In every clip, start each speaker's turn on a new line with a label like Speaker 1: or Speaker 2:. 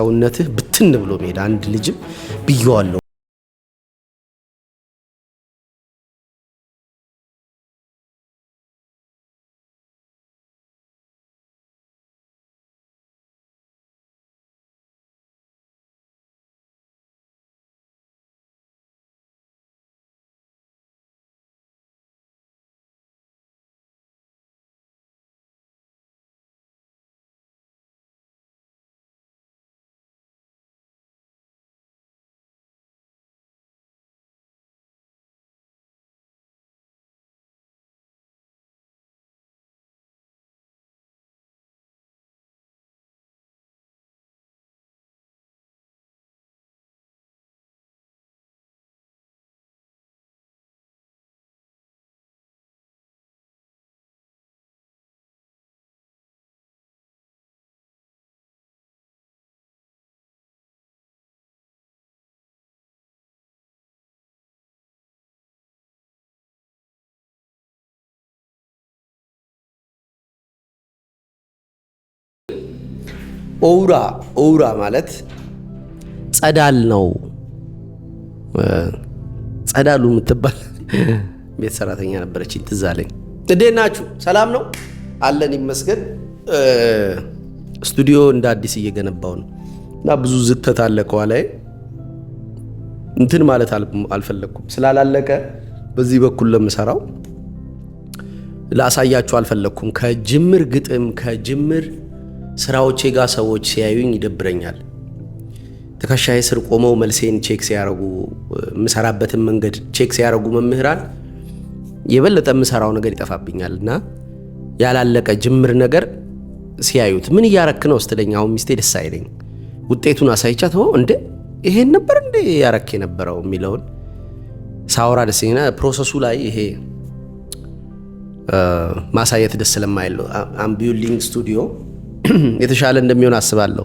Speaker 1: ሰውነትህ ብትን ብሎ ሜዳ አንድ ልጅም ብየዋለሁ። ኦውራ ማለት ጸዳል ነው። ጸዳሉ የምትባል ቤት ሰራተኛ ነበረች፣ ትዝ አለኝ። እንዴት ናችሁ? ሰላም ነው አለን ይመስገን። ስቱዲዮ እንደ አዲስ እየገነባው ነው እና ብዙ ዝተት አለ ከኋላዬ። እንትን ማለት አልፈለኩም ስላላለቀ በዚህ በኩል ለምሰራው ላሳያችሁ አልፈለኩም። ከጅምር ግጥም ከጅምር ስራዎቼ ጋር ሰዎች ሲያዩኝ ይደብረኛል። ተከሻዬ ስር ቆመው መልሴን ቼክ ሲያረጉ ምሰራበትን መንገድ ቼክ ሲያረጉ መምህራን የበለጠ ምሰራው ነገር ይጠፋብኛል እና ያላለቀ ጅምር ነገር ሲያዩት ምን እያረክ ነው ስትለኝ አሁን ሚስቴ ደስ አይለኝ። ውጤቱን አሳይቻት እንደ ይሄን ነበር እንደ ያረክ የነበረው የሚለውን ሳወራ ደስ ይለኛል። ፕሮሰሱ ላይ ይሄ ማሳየት ደስ ስለማይለው አም ቢልዲንግ ስቱዲዮ የተሻለ እንደሚሆን አስባለሁ።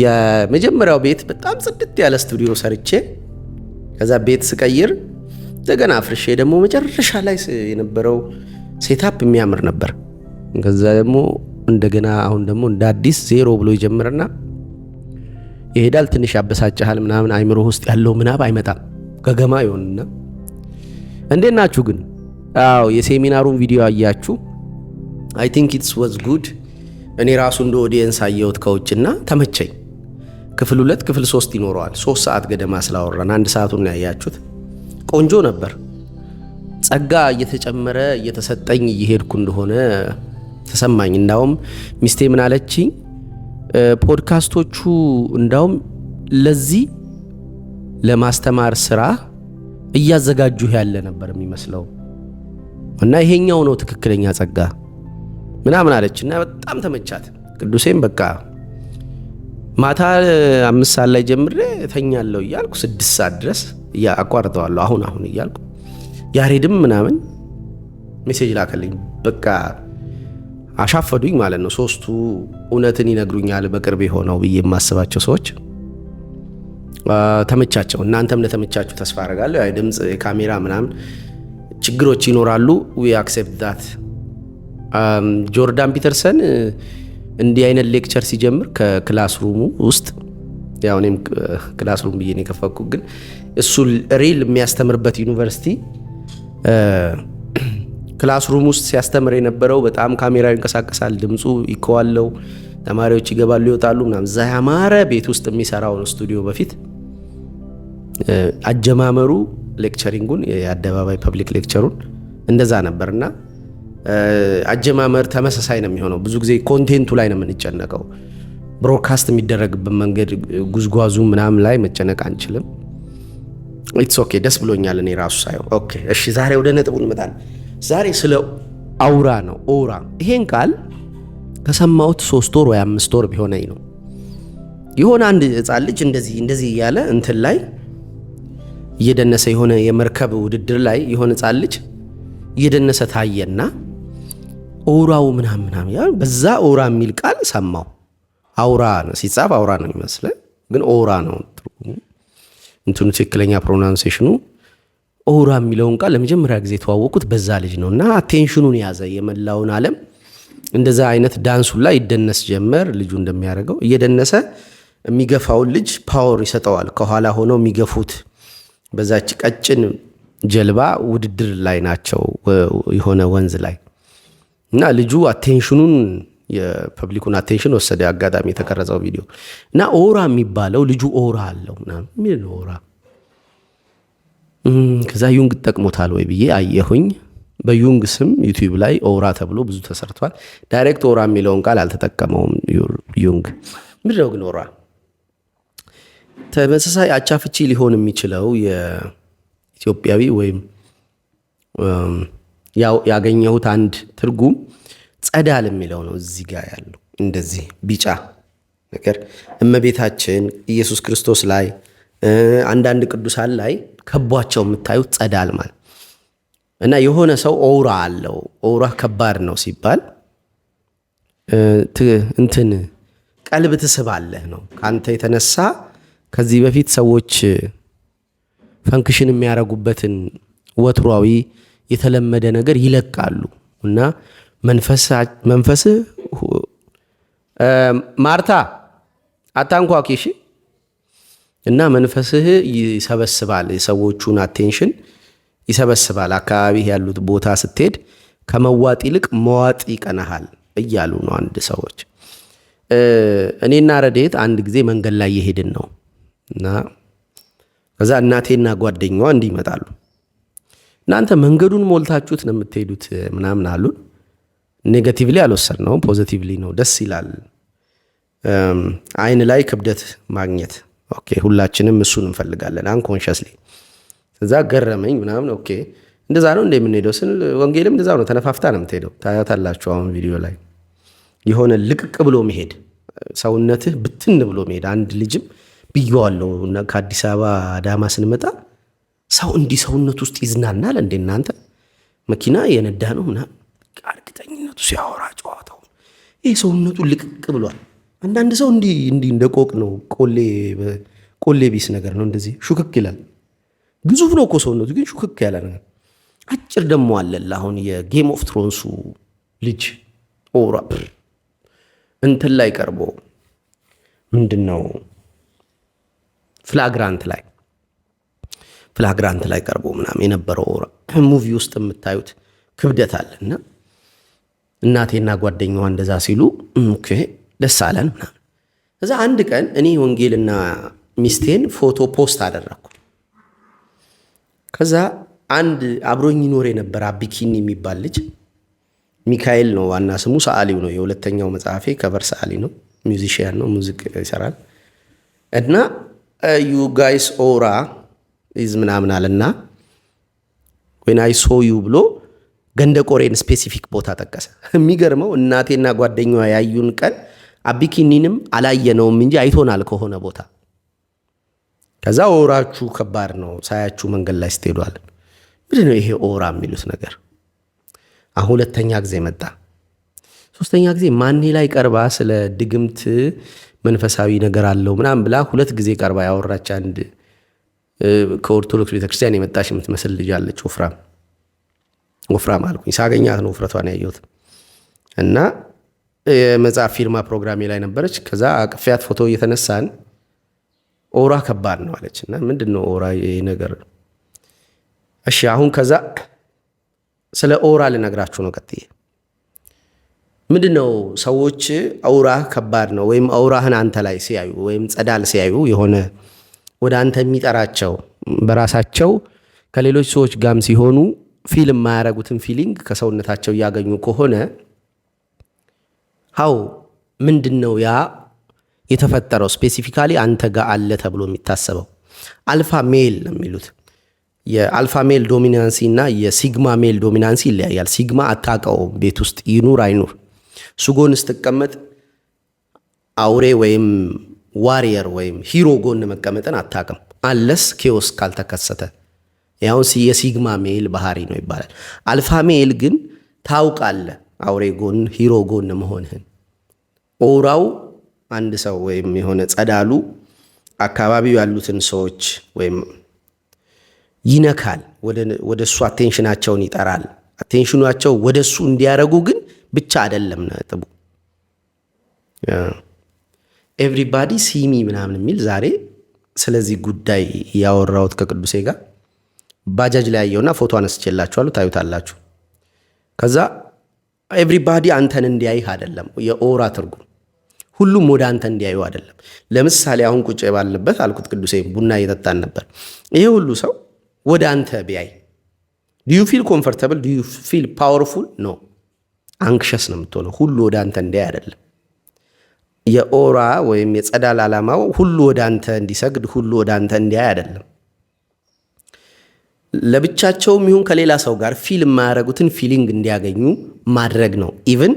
Speaker 1: የመጀመሪያው ቤት በጣም ጽድት ያለ ስቱዲዮ ሰርቼ ከዛ ቤት ስቀይር እንደገና አፍርሼ ደግሞ መጨረሻ ላይ የነበረው ሴታፕ የሚያምር ነበር። ከዛ ደግሞ እንደገና አሁን ደግሞ እንደ አዲስ ዜሮ ብሎ ይጀምርና ይሄዳል። ትንሽ ያበሳጭሃል ምናምን አይምሮ ውስጥ ያለው ምናብ አይመጣም፣ ገገማ ይሆንና። እንዴት ናችሁ ግን? አዎ የሴሚናሩን ቪዲዮ አያችሁ? አይ ቲንክ ኢትስ ዋዝ ጉድ። እኔ ራሱ እንደ ኦዲየንስ አየሁት ከውጭና ተመቸኝ። ክፍል 2 ክፍል 3 ይኖረዋል። 3 ሰዓት ገደማ ስላወራን 1 ሰዓቱን ያያችሁት ቆንጆ ነበር። ጸጋ እየተጨመረ እየተሰጠኝ እየሄድኩ እንደሆነ ተሰማኝ። እንዳውም ሚስቴ ምን አለችኝ? ፖድካስቶቹ እንዳውም ለዚህ ለማስተማር ስራ እያዘጋጁህ ያለ ነበር የሚመስለው እና ይሄኛው ነው ትክክለኛ ጸጋ ምናምን አለችና በጣም ተመቻት። ቅዱሴም በቃ ማታ 5 ሰዓት ላይ ጀምሬ ተኛለሁ እያልኩ 6 ሰዓት ድረስ አቋርጠዋለሁ አሁን እያልኩ ያሬድም ምናምን ሜሴጅ ላከልኝ። በቃ አሻፈዱኝ ማለት ነው። 3ቱ እውነትን ይነግሩኛል በቅርብ ሆነው ብዬ የማስባቸው ሰዎች ተመቻቸው። እናንተም ለተመቻችሁ ተስፋ አደርጋለሁ። ያይ ድምጽ የካሜራ ምናምን ችግሮች ይኖራሉ። we accept that። ጆርዳን ፒተርሰን እንዲህ አይነት ሌክቸር ሲጀምር ከክላስሩሙ ውስጥ ያው እኔም ክላስሩም ብዬ ነው የከፈኩት፣ ግን እሱ ሪል የሚያስተምርበት ዩኒቨርሲቲ ክላስሩም ውስጥ ሲያስተምር የነበረው በጣም ካሜራው ይንቀሳቀሳል፣ ድምፁ ይከዋለው፣ ተማሪዎች ይገባሉ ይወጣሉ ምናምን። እዛ ያማረ ቤት ውስጥ የሚሰራውን ስቱዲዮ በፊት አጀማመሩ ሌክቸሪንጉን የአደባባይ ፐብሊክ ሌክቸሩን እንደዛ ነበርና አጀማመር ተመሳሳይ ነው የሚሆነው። ብዙ ጊዜ ኮንቴንቱ ላይ ነው የምንጨነቀው። ብሮድካስት የሚደረግበት መንገድ ጉዝጓዙ ምናምን ላይ መጨነቅ አንችልም። ኢትስ ኦኬ። ደስ ብሎኛል እኔ ራሱ ሳየው። ኦኬ እሺ፣ ዛሬ ወደ ነጥቡ እንመጣለን። ዛሬ ስለ አውራ ነው። ኦውራ ይሄን ቃል ከሰማሁት 3 ወር ወይ 5 ወር ቢሆነኝ ነው። የሆነ አንድ ሕፃን ልጅ እንደዚህ እያለ እንትን ላይ እየደነሰ የሆነ የመርከብ ውድድር ላይ የሆነ ሕፃን ልጅ እየደነሰ ታየና ኦውራው ምናምን ያ በዛ ኦውራ የሚል ቃል ሰማው። አውራ ነው ሲጻፍ አውራ ነው የሚመስለው፣ ግን ኦውራ ነው እንትኑ ትክክለኛ ፕሮናንሴሽኑ። ኦውራ የሚለውን ቃል ለመጀመሪያ ጊዜ ተዋወቁት በዛ ልጅ ነውና አቴንሽኑን ያዘ የመላውን ዓለም። እንደዛ አይነት ዳንሱ ላይ ይደነስ ጀመር። ልጁ እንደሚያደርገው እየደነሰ የሚገፋውን ልጅ ፓወር ይሰጠዋል። ከኋላ ሆነው የሚገፉት በዛች ቀጭን ጀልባ ውድድር ላይ ናቸው የሆነ ወንዝ ላይ እና ልጁ አቴንሽኑን የፐብሊኩን አቴንሽን ወሰደ። አጋጣሚ የተቀረጸው ቪዲዮ እና ኦራ የሚባለው ልጁ ኦራ አለው ምን ኦራ ከዛ ዩንግ ጠቅሞታል ወይ ብዬ አየሁኝ። በዩንግ ስም ዩቲዩብ ላይ ኦራ ተብሎ ብዙ ተሰርቷል። ዳይሬክት ኦራ የሚለውን ቃል አልተጠቀመውም ዩንግ። ምንድነው ግን ኦራ? ተመሳሳይ አቻፍቺ ሊሆን የሚችለው የኢትዮጵያዊ ወይም ያገኘሁት አንድ ትርጉም ጸዳል የሚለው ነው። እዚህ ጋር ያለው እንደዚህ ቢጫ ነገር እመቤታችን ኢየሱስ ክርስቶስ ላይ አንዳንድ ቅዱሳን ላይ ከቧቸው የምታዩት ጸዳል ማለት እና የሆነ ሰው ኦራ አለው። ኦራ ከባድ ነው ሲባል እንትን ቀልብ ትስባለህ ነው። ካንተ የተነሳ ከዚህ በፊት ሰዎች ፈንክሽን የሚያደርጉበትን ወትሯዊ የተለመደ ነገር ይለቃሉ እና መንፈስህ ማርታ አታንኳኪሽ እና መንፈስህ ይሰበስባል፣ የሰዎቹን አቴንሽን ይሰበስባል። አካባቢ ያሉት ቦታ ስትሄድ ከመዋጥ ይልቅ መዋጥ ይቀናሃል እያሉ ነው አንድ ሰዎች። እኔና ረዴት አንድ ጊዜ መንገድ ላይ የሄድን ነው እና ከዛ እናቴና ጓደኛዋ እንዲህ ይመጣሉ። እናንተ መንገዱን ሞልታችሁት ነው የምትሄዱት ምናምን አሉን። ኔጋቲቭሊ አልወሰድነውም፣ ፖዚቲቭሊ ነው። ደስ ይላል። አይን ላይ ክብደት ማግኘት ኦኬ፣ ሁላችንም እሱን እንፈልጋለን አንኮንሽስሊ። ከዛ ገረመኝ ምናምን ኦኬ፣ እንደዛ ነው እንደምንሄደው ስል ወንጌልም እንደዛ ነው። ተነፋፍታ ነው የምትሄደው። ታያታላችሁ አሁን ቪዲዮ ላይ የሆነ ልቅቅ ብሎ መሄድ፣ ሰውነትህ ብትን ብሎ መሄድ። አንድ ልጅም ብየዋለሁ ከአዲስ አበባ አዳማ ስንመጣ ሰው እንዲህ ሰውነት ውስጥ ይዝናናል እንዴ እናንተ? መኪና የነዳ ነው ምናምን እርግጠኝነቱ ሲያወራ ጨዋታው ይህ ሰውነቱ ልቅቅ ብሏል። አንዳንድ ሰው እንዲህ እንደ ቆቅ ነው፣ ቆሌ ቢስ ነገር ነው። እንደዚህ ሹክክ ይላል። ግዙፍ ነው እኮ ሰውነቱ ግን ሹክክ ያለ ነገር። አጭር ደግሞ አለላ አሁን የጌም ኦፍ ትሮንሱ ልጅ ኦራ እንትን ላይ ቀርቦ ምንድን ነው ፍላግራንት ላይ ቀርቦ ምናምን የነበረው ኦራ ሙቪ ውስጥ የምታዩት ክብደት አለና እናቴና ጓደኛዋ እንደዛ ሲሉ ኦኬ ደስ አለን ምናምን። ከዛ አንድ ቀን እኔ ወንጌልና ሚስቴን ፎቶ ፖስት አደረኩ። ከዛ አንድ አብሮኝ ይኖር የነበረ አቢኪኒ የሚባል ልጅ ሚካኤል ነው ዋና ስሙ፣ ሰዓሊው ነው። የሁለተኛው መጽሐፌ ከቨር ሰዓሊ ነው፣ ሚውዚሽያን ነው፣ ሙዚክ ይሰራል። እና ዩ ጋይስ ኦራ ኢዝ ምናምን አለና when I saw you ብሎ ገንደ ቆሬን ስፔሲፊክ ቦታ ጠቀሰ። የሚገርመው እናቴና ጓደኛዋ ያዩን ቀን አቢኪኒንም አላየነውም እንጂ አይቶናል ከሆነ ቦታ። ከዛ ኦራችሁ ከባድ ነው ሳያችሁ መንገድ ላይ ስትሄዷል። ምንድነው ይሄ ኦራ የሚሉት ነገር? አሁን ሁለተኛ ጊዜ መጣ። ሶስተኛ ጊዜ ማኔ ላይ ቀርባ ስለ ድግምት መንፈሳዊ ነገር አለው ምናምን ብላ ሁለት ጊዜ ቀርባ ያወራች አንድ ከኦርቶዶክስ ቤተክርስቲያን የመጣች የምትመስል ልጅ አለች። ወፍራም አልኩኝ፣ ሳገኛት ነው ውፍረቷን ያየሁት። እና የመጽሐፍ ፊርማ ፕሮግራሜ ላይ ነበረች። ከዛ አቅፊያት ፎቶ እየተነሳን ኦራ ከባድ ነው አለች። እና ምንድነው ኦራ ይሄ ነገር? እሺ አሁን ከዛ ስለ ኦራ ልነግራችሁ ነው ቀጥዬ። ምንድነው ሰዎች ኦራ ከባድ ነው ወይም ኦራህን አንተ ላይ ሲያዩ ወይም ጸዳል ሲያዩ የሆነ ወደ አንተ የሚጠራቸው በራሳቸው ከሌሎች ሰዎች ጋርም ሲሆኑ ፊልም የማያረጉትን ፊሊንግ ከሰውነታቸው እያገኙ ከሆነ ሃው ምንድነው ያ የተፈጠረው ስፔሲፊካሊ አንተ ጋር አለ ተብሎ የሚታሰበው? አልፋ ሜል ነው የሚሉት። የአልፋ ሜል ዶሚናንሲ እና የሲግማ ሜል ዶሚናንሲ ይለያያል። ሲግማ አታውቀውም፣ ቤት ውስጥ ይኑር አይኑር። ሱጎን ስትቀመጥ አውሬ ወይም ዋሪየር ወይም ሂሮ ጎን መቀመጥን አታውቅም፣ አለስ ኬዎስ ካልተከሰተ። ያው የሲግማ ሜል ባህሪ ነው ይባላል። አልፋ ሜል ግን ታውቃለህ አውሬ ጎን ሂሮ ጎን መሆንህን። ኦራው አንድ ሰው ወይም የሆነ ጸዳሉ አካባቢው ያሉትን ሰዎች ወይም ይነካል፣ ወደ እሱ አቴንሽናቸውን ይጠራል። አቴንሽናቸው ወደ እሱ እንዲያረጉ ግን ብቻ አይደለም ነጥቡ። ኤቭሪባዲ ሲሚ ምናምን የሚል ዛሬ ስለዚህ ጉዳይ ያወራሁት ከቅዱሴ ጋር ባጃጅ ላይ ያየውና ፎቶ አነስቼላችኋለሁ፣ ታዩታላችሁ። ከዛ ኤቭሪባዲ አንተን እንዲያይህ አይደለም የኦራ ትርጉም፣ ሁሉም ወደ አንተ እንዲያዩ አይደለም። ለምሳሌ አሁን ቁጭ ባልንበት አልኩት ቅዱሴ ቡና እየጠጣን ነበር። ይሄ ሁሉ ሰው ወደ አንተ ቢያይ ዲዩ ፊል ኮምፈርተብል ዲዩ ፊል ፓወርፉል ነው? አንክሸስ ነው የምትሆነው። ሁሉ ወደ አንተ እንዲያይ አይደለም። የኦራ ወይም የጸዳል ዓላማው ሁሉ ወደ አንተ እንዲሰግድ፣ ሁሉ ወደ አንተ እንዲያይ አይደለም። ለብቻቸውም ይሁን ከሌላ ሰው ጋር ፊል የማያደርጉትን ፊሊንግ እንዲያገኙ ማድረግ ነው። ኢቭን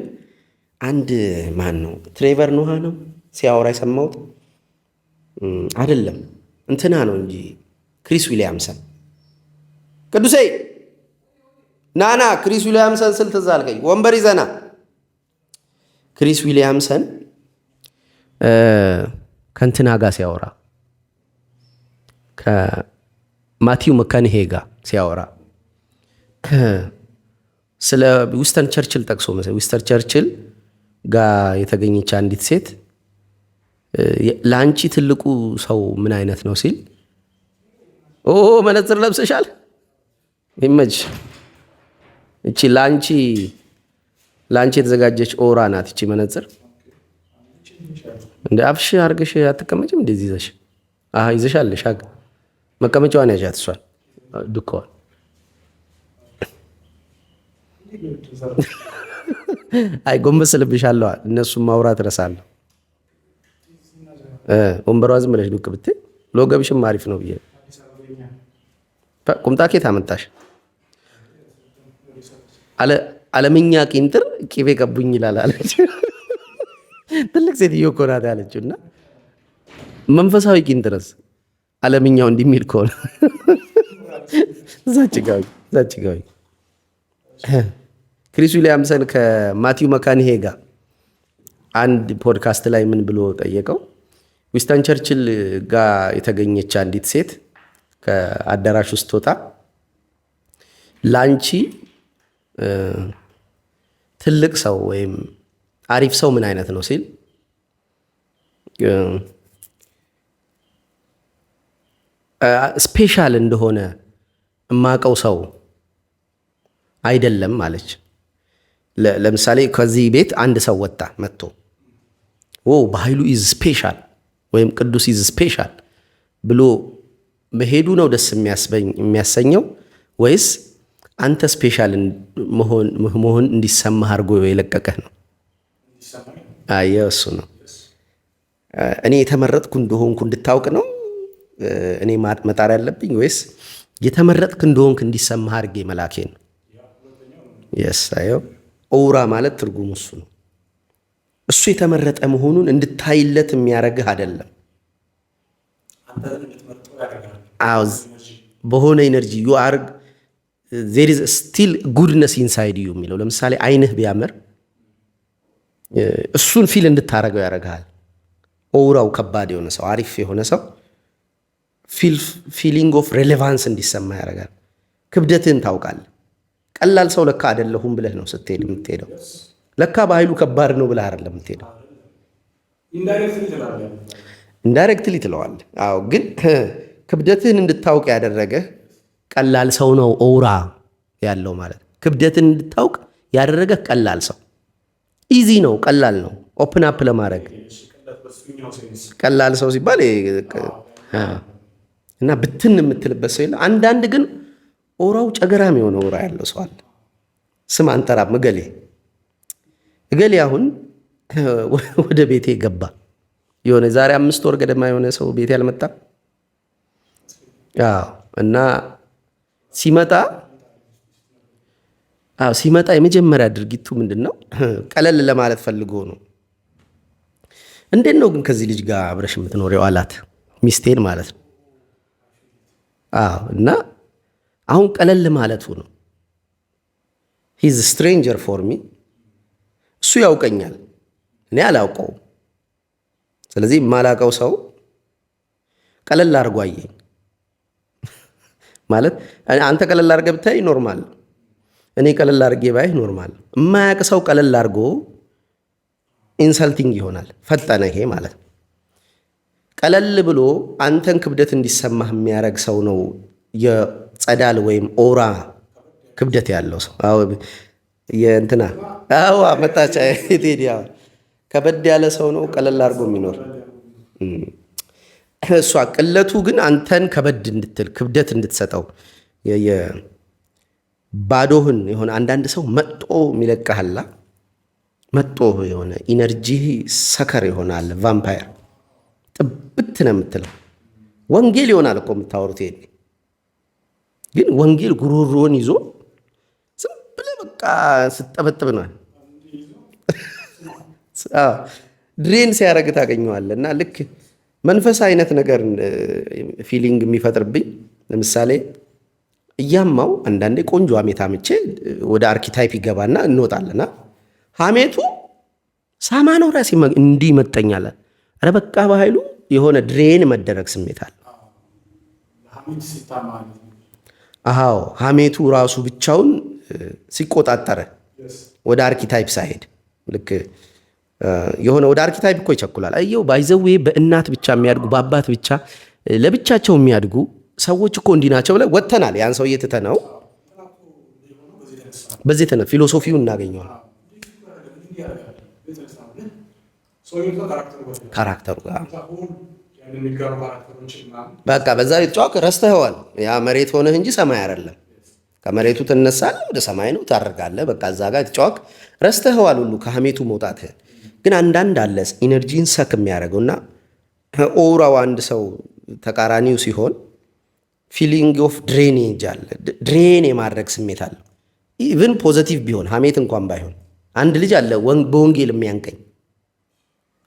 Speaker 1: አንድ ማን ነው ትሬቨር ኖሃ ነው ሲያወራ የሰማሁት አይደለም እንትና ነው እንጂ ክሪስ ዊሊያምሰን ቅዱሴ ናና ክሪስ ዊሊያምሰን ስል ትዝ አልከኝ። ወንበር ይዘና ክሪስ ዊሊያምሰን ከእንትና ጋር ሲያወራ ከማቲው መካንሄ ጋር ሲያወራ ስለ ዊስተን ቸርችል ጠቅሶ መሰለኝ ዊስተን ቸርችል ጋር የተገኘች አንዲት ሴት ለአንቺ ትልቁ ሰው ምን አይነት ነው ሲል መነጽር ለብሰሻል ይመች እቺ ለአንቺ የተዘጋጀች ኦራ ናት እቺ መነጽር እንደ አፍሽ አርገሽ አትቀመጭም እንደዚህ ይዘሽ ይዘሻለሽ መቀመጫዋን ያዣት እሷን ዱካዋን አይ ጎንበስ ልብሻለሁ እነሱም ማውራት እረሳለሁ ወንበሯ ዝም ብለሽ ዱቅ ብትይ ሎገብሽም አሪፍ ነው ብዬ ቁምጣ ኬት አመጣሽ አለምኛ ቂንጥር ቂቤ ቀቡኝ ይላል አለች ትልቅ ሴትዮ እኮ ናት ያለችው እና መንፈሳዊ ቂንጥርስ አለምኛው እንዲሚል ከሆነ እዛች ጋዊ ክሪስ ዊሊያምሰን ከማቲው መካንሄ ጋር አንድ ፖድካስት ላይ ምን ብሎ ጠየቀው? ዊስተን ቸርችል ጋር የተገኘች አንዲት ሴት ከአዳራሽ ውስጥ ወጣ ላንቺ ትልቅ ሰው ወይም አሪፍ ሰው ምን አይነት ነው ሲል ስፔሻል እንደሆነ እማቀው ሰው አይደለም አለች። ለምሳሌ ከዚህ ቤት አንድ ሰው ወጣ መጥቶ በኃይሉ ኢዝ ስፔሻል ወይም ቅዱስ ኢዝ ስፔሻል ብሎ መሄዱ ነው ደስ የሚያሰኘው ወይስ አንተ ስፔሻል መሆን እንዲሰማህ አድርጎ የለቀቀህ ነው? እሱ ነው። እኔ የተመረጥኩ እንደሆንኩ እንድታውቅ ነው እኔ መጣር ያለብኝ ወይስ የተመረጥክ እንደሆንክ እንዲሰማህ አድርጌ መላኬ ነው? ኦራ ማለት ትርጉሙ እሱ ነው። እሱ የተመረጠ መሆኑን እንድታይለት የሚያደርግህ አይደለም። በሆነ ኤነርጂ ዩ አር ዜር ኢዝ ስቲል ጉድነስ ኢንሳይድ ዩ የሚለው ለምሳሌ አይንህ ቢያምር እሱን ፊል እንድታረገው ያደርግሃል። ኦራው ከባድ የሆነ ሰው አሪፍ የሆነ ሰው ፊሊንግ ኦፍ ሬሌቫንስ እንዲሰማ ያደርጋል። ክብደትህን ታውቃለህ። ቀላል ሰው ለካ አይደለሁም ብለህ ነው ስትሄድ የምትሄደው። ለካ በኃይሉ ከባድ ነው ብለህ አይደለም የምትሄደው። ኢንዳይሬክትሊ ትለዋለህ። አዎ፣ ግን ክብደትህን እንድታውቅ ያደረገህ ቀላል ሰው ነው ኦራ ያለው ማለት። ክብደትህን እንድታውቅ ያደረገህ ቀላል ሰው ኢዚ ነው፣ ቀላል ነው። ኦፕን አፕ ለማድረግ ቀላል ሰው ሲባል እና ብትን የምትልበት ሰው የለ። አንዳንድ ግን ኦራው ጨገራም የሆነ ኦራ ያለው ሰው አለ። ስም አንጠራም። እገሌ አሁን ወደ ቤቴ ገባ። የሆነ ዛሬ 5 ወር ገደማ የሆነ ሰው ቤቴ አልመጣም። እና ሲመጣ የመጀመሪያ ድርጊቱ ምንድን ነው? ቀለል ለማለት ፈልጎ ነው። እንዴት ነው ግን ከዚህ ልጅ ጋር አብረሽ የምትኖሪው አላት። ሚስቴን ማለት ነው። እና አሁን ቀለል ማለቱ ነው። ሂዝ ስትሬንጀር ፎር ሚ። እሱ ያውቀኛል፣ እኔ አላውቀውም። ስለዚህ የማላውቀው ሰው ቀለል አድርጎ አየኝ ማለት አንተ ቀለል አድርገህ ብታይ ኖርማል፣ እኔ ቀለል አድርጌ ባይ ኖርማል። የማያውቅ ሰው ቀለል አድርጎ ኢንሰልቲንግ ይሆናል። ፈጠነ ይሄ ማለት ነው። ቀለል ብሎ አንተን ክብደት እንዲሰማህ የሚያደርግ ሰው ነው የጸዳል ወይም ኦራ ክብደት ያለው ሰው። የእንትና መጣቻ ቴዲ ከበድ ያለ ሰው ነው ቀለል አድርጎ የሚኖር። እሷ ቅለቱ ግን አንተን ከበድ እንድትል ክብደት እንድትሰጠው ባዶህን የሆነ አንዳንድ ሰው መጦ የሚለቀሃላ መጦ የሆነ ኢነርጂ ሰከር ይሆናል። ቫምፓየር ጥብት ነው የምትለው። ወንጌል ይሆናል እኮ የምታወሩት። ይሄ ግን ወንጌል ጉሮሮን ይዞ ዝም ብለህ በቃ ስጠበጥብ ነው ድሬን ሲያደርግ ታገኘዋለህ። እና ልክ መንፈስ አይነት ነገር ፊሊንግ የሚፈጥርብኝ ለምሳሌ እያማው አንዳንዴ ቆንጆ ሀሜት አምቼ ወደ አርኪታይፕ ይገባና እንወጣለና ሀሜቱ ሳማ ነው ራሴ እንዲህ ይመጠኛል። ኧረ በቃ በኃይሉ የሆነ ድሬን መደረግ ስሜት አለ። አዎ ሀሜቱ ራሱ ብቻውን ሲቆጣጠረ ወደ አርኪታይፕ ሳይሄድ ልክ የሆነ ወደ አርኪታይፕ እኮ ይቸኩላል። አየው ባይዘዌ በእናት ብቻ የሚያድጉ በአባት ብቻ ለብቻቸው የሚያድጉ ሰዎች እኮ እንዲህ ናቸው ብለን ወጥተናል። ያን ሰውዬ ትተነው በዚህ ተነ ፊሎሶፊውን እናገኘዋል። ካራክተሩ በቃ በዛ የተጫወክ ረስተኸዋል። ያ መሬት ሆነህ እንጂ ሰማይ አይደለም። ከመሬቱ ትነሳለህ፣ ወደ ሰማይ ነው ታደርጋለህ። በቃ እዛ ጋር የተጫወክ ረስተኸዋል ሁሉ ከሀሜቱ መውጣትህን። ግን አንዳንድ አለ ኢነርጂን ሰክ የሚያደርገውና ኦራው አንድ ሰው ተቃራኒው ሲሆን ፊሊንግ ኦፍ ድሬኔጅ አለ። ድሬን የማድረግ ስሜት አለ። ኢቭን ፖዘቲቭ ቢሆን ሀሜት እንኳን ባይሆን አንድ ልጅ አለ በወንጌል የሚያንቀኝ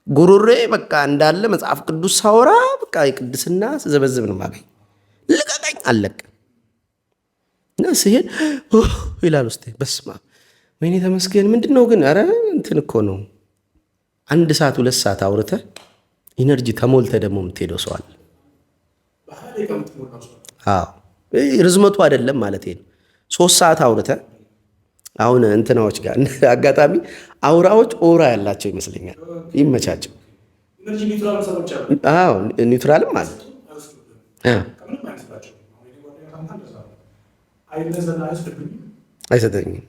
Speaker 1: ጉሮሬ በቃ እንዳለ መጽሐፍ ቅዱስ ሳወራ በቃ የቅድስና ስዘበዝብ ነው ማገኝ። ልቀቀኝ አለቅ እና ሲሄድ ይላል ውስጤ። በስማ ወይኔ ተመስገን። ምንድን ነው ግን? ኧረ እንትን እኮ ነው። 1 ሰዓት 2 ሰዓት አውርተህ ኢነርጂ ተሞልተ ደግሞ የምትሄደው ሰው አለ። ርዝመቱ አይደለም ማለት ነው። 3 ሰዓት አውርተህ አሁን እንትናዎች ጋር አጋጣሚ አውራዎች ኦራ ያላቸው ይመስለኛል። ይመቻቸው። ኒውትራልም ማለት አይሰጠኝም።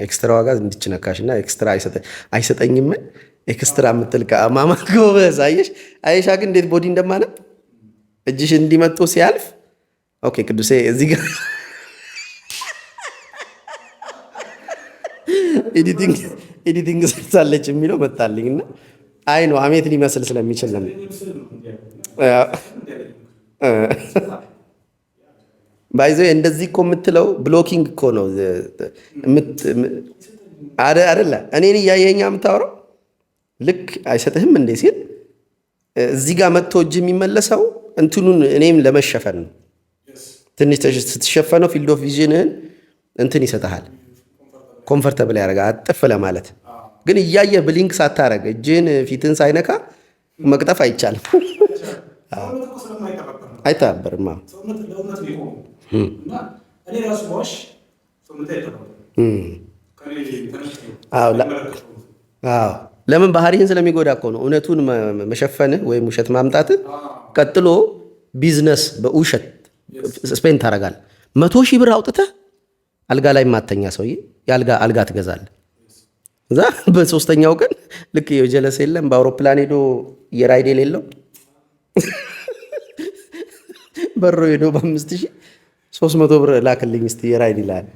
Speaker 1: ኤክስትራ ዋጋ እንድችነካሽ እና ኤክስትራ አይሰጠኝም። ኤክስትራ የምትል ማማት ጎበዝ። አየሻ ግን እንዴት ቦዲ እንደማነብ እጅሽ እንዲመጡ ሲያልፍ ኦኬ ቅዱሴ እዚህ ጋር ኤዲቲንግ ሰርታለች የሚለው መጣልኝ እና አይ ነው ሀሜት ሊመስል ስለሚችል ነው። ባይዞ እንደዚህ እኮ የምትለው ብሎኪንግ እኮ ነው አይደለ? እኔን እያየኸኝ የምታወራው ልክ አይሰጥህም እንዴ ሲል እዚህ ጋር መጥቶ እጅ የሚመለሰው እንትኑን እኔም ለመሸፈን ነው። ትንሽ ስትሸፈነው ፊልድ ኦፍ ቪዥንህን እንትን ይሰጥሃል፣ ኮምፈርተብል ያደርጋል አጥፍ ለማለት። ግን እያየህ ብሊንክ ሳታረግ እጅን ፊትን ሳይነካ መቅጠፍ አይቻልም። አይተባበርም። ለምን ባህሪህን ስለሚጎዳ እኮ ነው። እውነቱን መሸፈንህ ወይም ውሸት ማምጣትህ ቀጥሎ ቢዝነስ በውሸት ስፔን ታደርጋለህ። 100,000 ብር አውጥተህ አልጋ ላይ ማተኛ ሰውዬ አልጋ ትገዛለህ። እዛ በ3ኛው ቀን ልክ የጀለስ የለም በአውሮፕላን ሄዶ የራይድ የሌለው በሮ ሄዶ በ5,300 ብር ላክልኝ እስቲ የራይድ ይላል።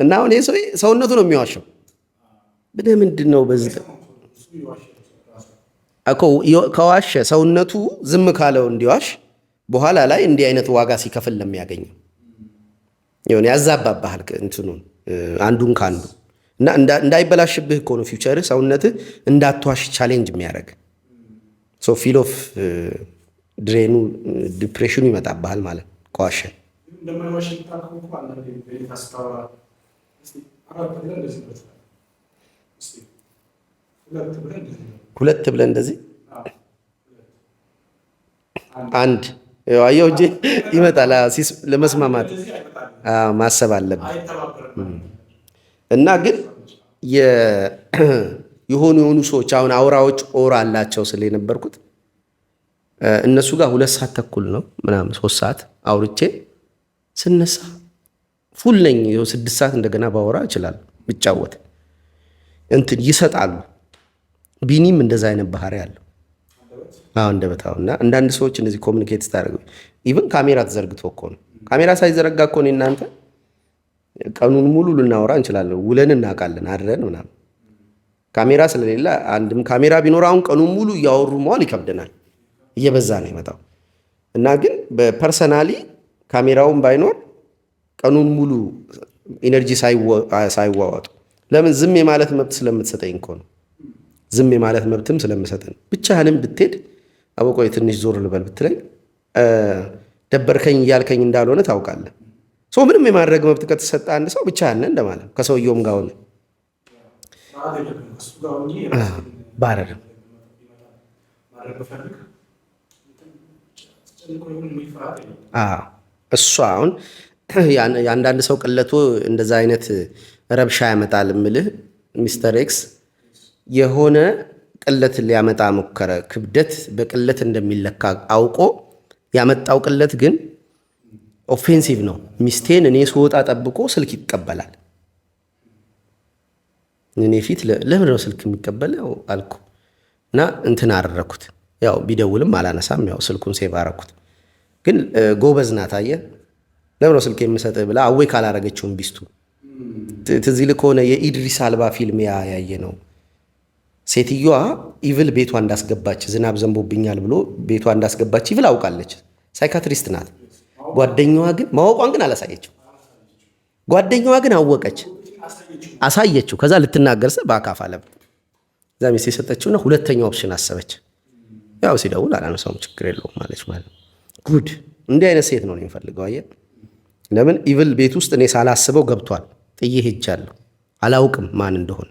Speaker 1: እና አሁን ይህ ሰውነቱ ነው የሚዋሸው። ምንድን ነው በዚህ ከዋሸ ሰውነቱ ዝም ካለው እንዲዋሽ በኋላ ላይ እንዲህ አይነት ዋጋ ሲከፍል ለሚያገኘው ይሁን ያዛባባሃል እንትኑን አንዱን ካንዱ እና እንዳይበላሽብህ እኮ ነው ፊውቸርህ ሰውነትህ እንዳትዋሽ ቻሌንጅ የሚያደርግ ሶ ፊል ኦፍ ድሬኑ ዲፕሬሽኑ ይመጣብሃል ማለት ከዋሸ። ሁለት ብለህ እንደዚህ አንድ አየው እንጂ ይመጣል። ለመስማማት ማሰብ አለብን። እና ግን የሆኑ ሰዎች አሁን አውራዎች ኦራ አላቸው ስለ የነበርኩት እነሱ ጋር 2 ሰዓት ተኩል ነው ምናምን 3 ሰዓት አውርቼ ስነሳ ፉል ነኝ። 6 ሰዓት እንደገና ባወራ እችላለሁ ብጫወት እንትን ይሰጣሉ። ቢኒም እንደዛ አይነት ባህሪ ያለው እንደበታው እና አንዳንድ ሰዎች እንደዚህ ኮሚኒኬት ስታደርጉ ኢቭን ካሜራ ተዘርግቶ እኮ ነው። ካሜራ ሳይዘረጋ እኮ ነው እናንተ ቀኑን ሙሉ ልናወራ እንችላለን። ውለን እናውቃለን አድረን ምናምን። ካሜራ ስለሌለ አንድም ካሜራ ቢኖር አሁን ቀኑን ሙሉ እያወሩ መዋል ይከብደናል። እየበዛ ነው የመጣው እና ግን በፐርሰናሊ ካሜራውን ባይኖር ቀኑን ሙሉ ኢነርጂ ሳይዋወጡ ለምን ዝም የማለት መብት ስለምትሰጠኝ እኮ ነው። ዝም የማለት መብትም ስለምሰጠን ብቻህንም ብትሄድ አበቆይ ትንሽ ዞር ልበል ብትለኝ ደበርከኝ እያልከኝ እንዳልሆነ ታውቃለህ። ሰው ምንም የማድረግ መብት ከተሰጠ አንድ ሰው ብቻህን እንደማለት ከሰውየውም ጋር ሆነ ባረር እሷ አሁን የአንዳንድ ሰው ቅለቱ እንደዛ አይነት ረብሻ ያመጣል እምልህ ሚስተር ኤክስ የሆነ ቅለት ሊያመጣ ሞከረ። ክብደት በቅለት እንደሚለካ አውቆ ያመጣው ቅለት ግን ኦፌንሲቭ ነው። ሚስቴን እኔ ስወጣ ጠብቆ ስልክ ይቀበላል። እኔ ፊት ለምን ነው ስልክ የሚቀበለው አልኩ እና እንትን አደረኩት። ያው ቢደውልም አላነሳም። ያው ስልኩን ሴቭ አደረኩት። ግን ጎበዝ ናት አየህ። ለምን ነው ስልክ የምሰጥህ ብላ አዌ ካላረገችውም ቢስቱ ትዝ ይልህ ከሆነ የኢድሪስ አልባ ፊልም ያየ ነው። ሴትዮዋ ኢቭል ቤቷ እንዳስገባች ዝናብ ዘንቦብኛል ብሎ ቤቷ እንዳስገባች ኢቭል አውቃለች። ሳይካትሪስት ናት። ጓደኛዋ ግን ማወቋን ግን አላሳየችው። ጓደኛዋ ግን አወቀች፣ አሳየችው። ከዛ ልትናገር ስል በአካፋ ለብ እዛ ሚስት የሰጠችውና ሁለተኛው ኦፕሽን አሰበች። ያው ሲደውል አላነሳውም ችግር የለውም ማለች ማለት ጉድ። እንዲህ አይነት ሴት ነው የሚፈልገው አየህ። ለምን ኢቭል ቤት ውስጥ እኔ ሳላስበው ገብቷል። ጥዬ ሄጃለሁ፣ አላውቅም ማን እንደሆነ።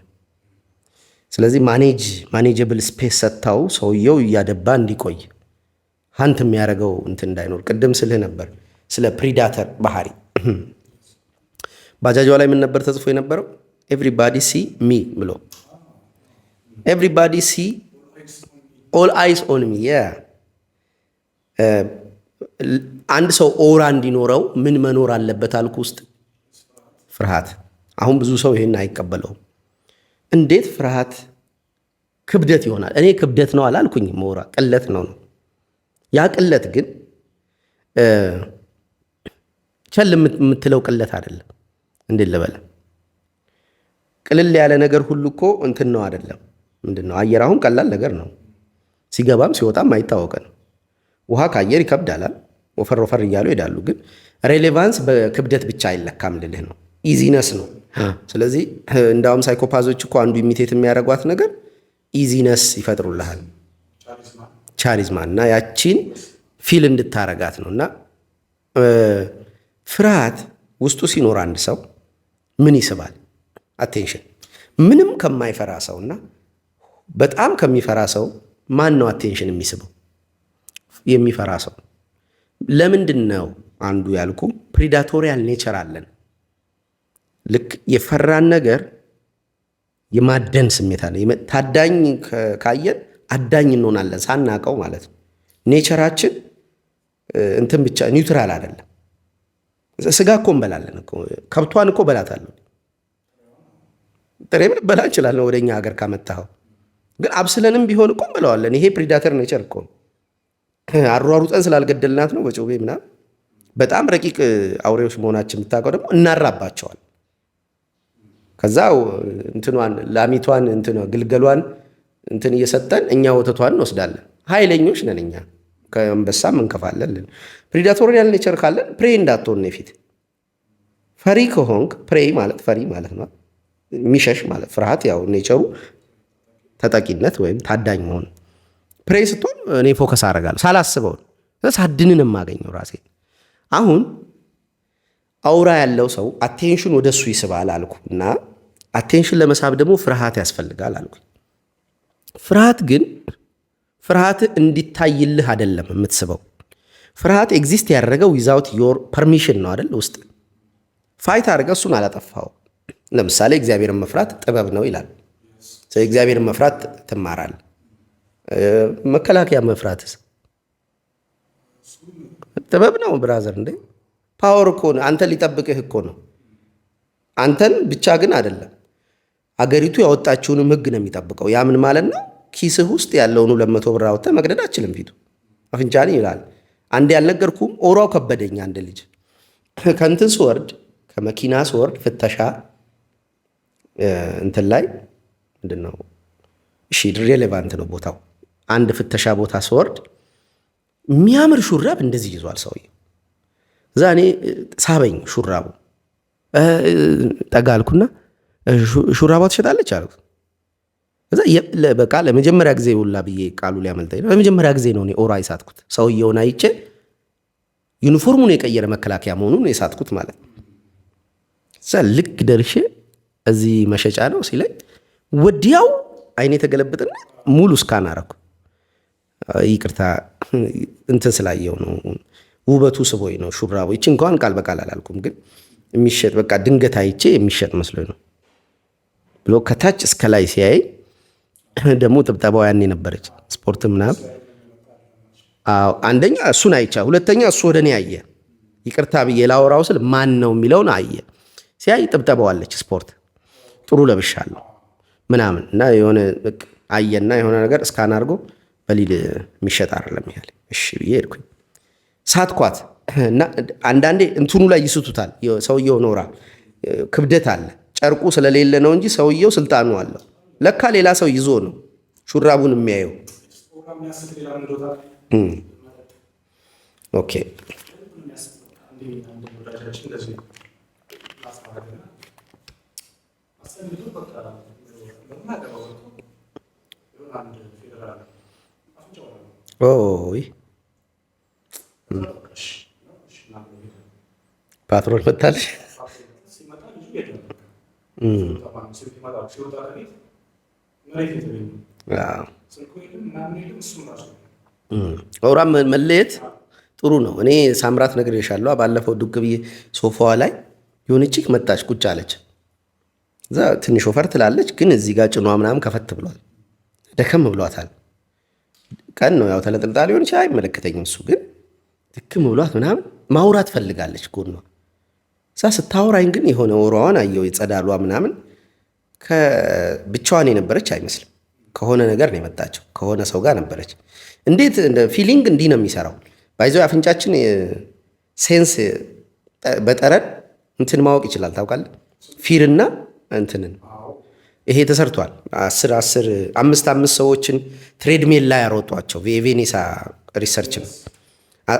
Speaker 1: ስለዚህ ማኔጀብል ስፔስ ሰጥታው ሰውየው እያደባ እንዲቆይ ሀንት የሚያደርገው እንትን እንዳይኖር። ቅድም ስልህ ነበር ስለ ፕሪዳተር ባህሪ። ባጃጇ ላይ ምን ነበር ተጽፎ የነበረው? ኤቭሪባዲ ሲ ሚ ብሎ ኤቭሪባዲ ሲ ኦል አይስ ኦን ሚ። አንድ ሰው ኦራ እንዲኖረው ምን መኖር አለበት አልኩ? ውስጥ ፍርሃት። አሁን ብዙ ሰው ይሄን አይቀበለውም። እንዴት ፍርሃት ክብደት ይሆናል? እኔ ክብደት ነው አላልኩኝም። ኦራ ቅለት ነው። ያ ቅለት ግን ቸል የምትለው ቅለት አይደለም። እንዴት ልበለ? ቅልል ያለ ነገር ሁሉ እኮ እንትን ነው አይደለም። ምንድን ነው አየር? አሁን ቀላል ነገር ነው። ሲገባም ሲወጣም አይታወቀ ነው። ውሃ ከአየር ይከብዳል። ወፈር ወፈር እያሉ ይሄዳሉ። ግን ሬሌቫንስ በክብደት ብቻ አይለካም ልልህ ነው። ኢዚነስ ነው። ስለዚህ እንዳውም ሳይኮፓዞች እኮ አንዱ ኢሚቴት የሚያደርጓት ነገር ኢዚነስ ይፈጥሩልሃል፣ ቻሪዝማ እና ያቺን ፊል እንድታረጋት ነው። እና ፍርሃት ውስጡ ሲኖር አንድ ሰው ምን ይስባል? አቴንሽን። ምንም ከማይፈራ ሰው እና በጣም ከሚፈራ ሰው ማን ነው አቴንሽን የሚስበው? የሚፈራ ሰው። ለምንድን ነው አንዱ ያልኩ ፕሪዳቶሪያል ኔቸር አለን። ልክ የፈራን ነገር የማደን ስሜት አለ። ታዳኝ ካየን አዳኝ እንሆናለን ሳናቀው ማለት ነው። ኔቸራችን እንትን ብቻ ኒውትራል አይደለም። ስጋ እኮ እንበላለን እኮ። ከብቷን እኮ በላታለሁ። ጥሬም ልበላ እንችላለን ወደኛ ሀገር ካመጣኸው። ግን አብስለንም ቢሆን እኮ እንበላዋለን። ይሄ ፕሪዳተር ኔቸር እኮ ነው። አሯሩጠን ስላልገደልናት ነው በጮቤ ምናምን። በጣም ረቂቅ አውሬዎች መሆናችን የምታውቀው ደግሞ እናራባቸዋል። ከዛ እንትኗን ላሚቷን ግልገሏን እንትን እየሰጠን እኛ ወተቷን እንወስዳለን። ኃይለኞች ነን እኛ። ከአንበሳም እንከፋለን። ፕሪዳቶሪያል ኔቸር ካለን ፕሬ እንዳትሆን ነው ፊት። ፈሪ ከሆንክ ፕሬ ማለት ፈሪ ማለት ነው፣ የሚሸሽ ማለት። ፍርሃት ያው ኔቸሩ ተጠቂነት ወይም ታዳኝ መሆን። ፕሬ ስትሆን እኔ ፎከስ አደርጋለሁ ሳላስበው፣ ሳድንን የማገኘው ራሴ። አሁን አውራ ያለው ሰው አቴንሽን ወደሱ ይስባል አልኩ እና አቴንሽን ለመሳብ ደግሞ ፍርሃት ያስፈልጋል አልኩ። ፍርሃት ግን ፍርሃት እንዲታይልህ አይደለም የምትስበው። ፍርሃት ኤግዚስት ያደረገው ዊዛውት ዮር ፐርሚሽን ነው አይደል? ውስጥ ፋይት አድርገህ እሱን አላጠፋው። ለምሳሌ እግዚአብሔርን መፍራት ጥበብ ነው ይላል። እግዚአብሔርን መፍራት ትማራል። መከላከያ መፍራትስ ጥበብ ነው ብራዘር። እንዴ ፓወር እኮ ነው። አንተን ሊጠብቅህ እኮ ነው። አንተን ብቻ ግን አይደለም፣ አገሪቱ ያወጣችውንም ህግ ነው የሚጠብቀው። ያ ምን ማለት ነው? ኪስህ ውስጥ ያለውን 200 ብር አውጥተህ መቅደድ አችልም። ፊቱ አፍንጫን ይላል። አንድ ያልነገርኩም ኦሯው ከበደኝ። አንድ ልጅ ከእንትን ስወርድ ከመኪና ስወርድ ፍተሻ እንትን ላይ ምንድን ነው እሺ፣ ሬሌቫንት ነው ቦታው። አንድ ፍተሻ ቦታ ስወርድ የሚያምር ሹራብ እንደዚህ ይዟል ሰውዬው። እዛ እኔ ሳበኝ ሹራቡ። ጠጋ አልኩና ሹራቧ ትሸጣለች አልኩት። እዛ በቃ ለመጀመሪያ ጊዜ ሁላ ብዬ ቃሉ ሊያመልጠኝ ነው። ለመጀመሪያ ጊዜ ነው እኔ ኦራ የሳትኩት። ሰውየውን አይቼ ዩኒፎርሙን የቀየረ መከላከያ መሆኑን የሳትኩት ማለት ነው። እዛ ልክ ደርሼ እዚህ መሸጫ ነው ሲለኝ ወዲያው አይኔ የተገለበጠና ሙሉ እስካን አረኩ። ይቅርታ እንትን ስላየው ነው፣ ውበቱ ስቦኝ ነው ሹራቡ። ይቺ እንኳን ቃል በቃል አላልኩም፣ ግን የሚሸጥ በቃ ድንገት አይቼ የሚሸጥ መስሎኝ ነው ብሎ ከታች እስከ ላይ ሲያይ ደግሞ ጥብጠባው ያኔ ነበረች ስፖርት ምናምን። አንደኛ እሱን አይቻ፣ ሁለተኛ እሱ ወደ እኔ አየ። ይቅርታ ብዬ ላወራው ስል ማን ነው የሚለውን አየ። ሲያይ ጥብጠባው አለች ስፖርት ጥሩ ለብሻለሁ ምናምን እና የሆነ አየና የሆነ ነገር እስካን አድርጎ በሊል የሚሸጥ አይደለም ያለ። እሺ ብዬ ሄድኩኝ። ሳትኳት እና አንዳንዴ እንትኑ ላይ ይስቱታል። ሰውየው ኖራ ክብደት አለ፣ ጨርቁ ስለሌለ ነው እንጂ ሰውየው ስልጣኑ አለው። ለካ ሌላ ሰው ይዞ ነው ሹራቡን የሚያየው። ኦኬ ፓትሮል መታለች። ኦራም መለየት ጥሩ ነው። እኔ ሳምራት ነግሬሻለሁ። ባለፈው ዱቅ ብዬ ሶፋዋ ላይ የሆነች ቺክ መጣች፣ ቁጭ አለች። እዛ ትንሽ ወፈር ትላለች፣ ግን እዚህ ጋር ጭኗ ምናምን ከፈት ብሏል፣ ደከም ብሏታል። ቀን ነው ያው ተለጥልጣ ሊሆን ይችላል፣ አይመለከተኝም። እሱ ግን ድክም ብሏት ምናምን ማውራት ፈልጋለች ጎኗ። እዛ ስታወራኝ ግን የሆነ ወሯዋን አየው፣ የጸዳሏ ምናምን ብቻዋን የነበረች አይመስልም። ከሆነ ነገር ነው የመጣቸው፣ ከሆነ ሰው ጋር ነበረች። እንዴት እንደ ፊሊንግ እንዲህ ነው የሚሰራው። ባይዘው አፍንጫችን ሴንስ በጠረን እንትን ማወቅ ይችላል። ታውቃለህ? ፊርና እንትንን ይሄ ተሰርቷል። 5 ሰዎችን ትሬድሜል ላይ ያሮጧቸው የቬኔሳ ሪሰርች ነው።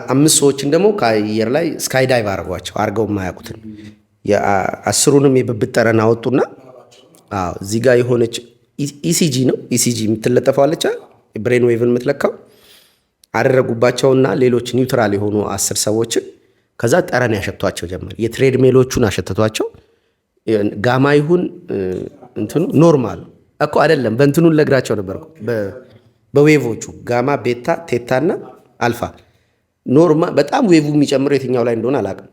Speaker 1: 5 ሰዎችን ደግሞ ከአየር ላይ ስካይ ዳይቭ አድርጓቸው አድርገው የማያውቁትን 10ሩንም የብብት ጠረን አወጡና እዚህ ጋር የሆነች ኢሲጂ ነው ኢሲጂ የምትለጠፈዋለች ብሬን ዌቭን የምትለካው አደረጉባቸውና ሌሎች ኒውትራል የሆኑ 10 ሰዎችን ከዛ ጠረን ያሸቷቸው ጀመር። የትሬድሜሎቹን አሸተቷቸው። ጋማ ይሁን እንትኑ ኖርማል እኮ አይደለም፣ በእንትኑን ለግራቸው ነበር በዌቮቹ ጋማ፣ ቤታ፣ ቴታና አልፋ። ኖርማል በጣም ዌቭ የሚጨምረው የትኛው ላይ እንደሆነ አላውቅም።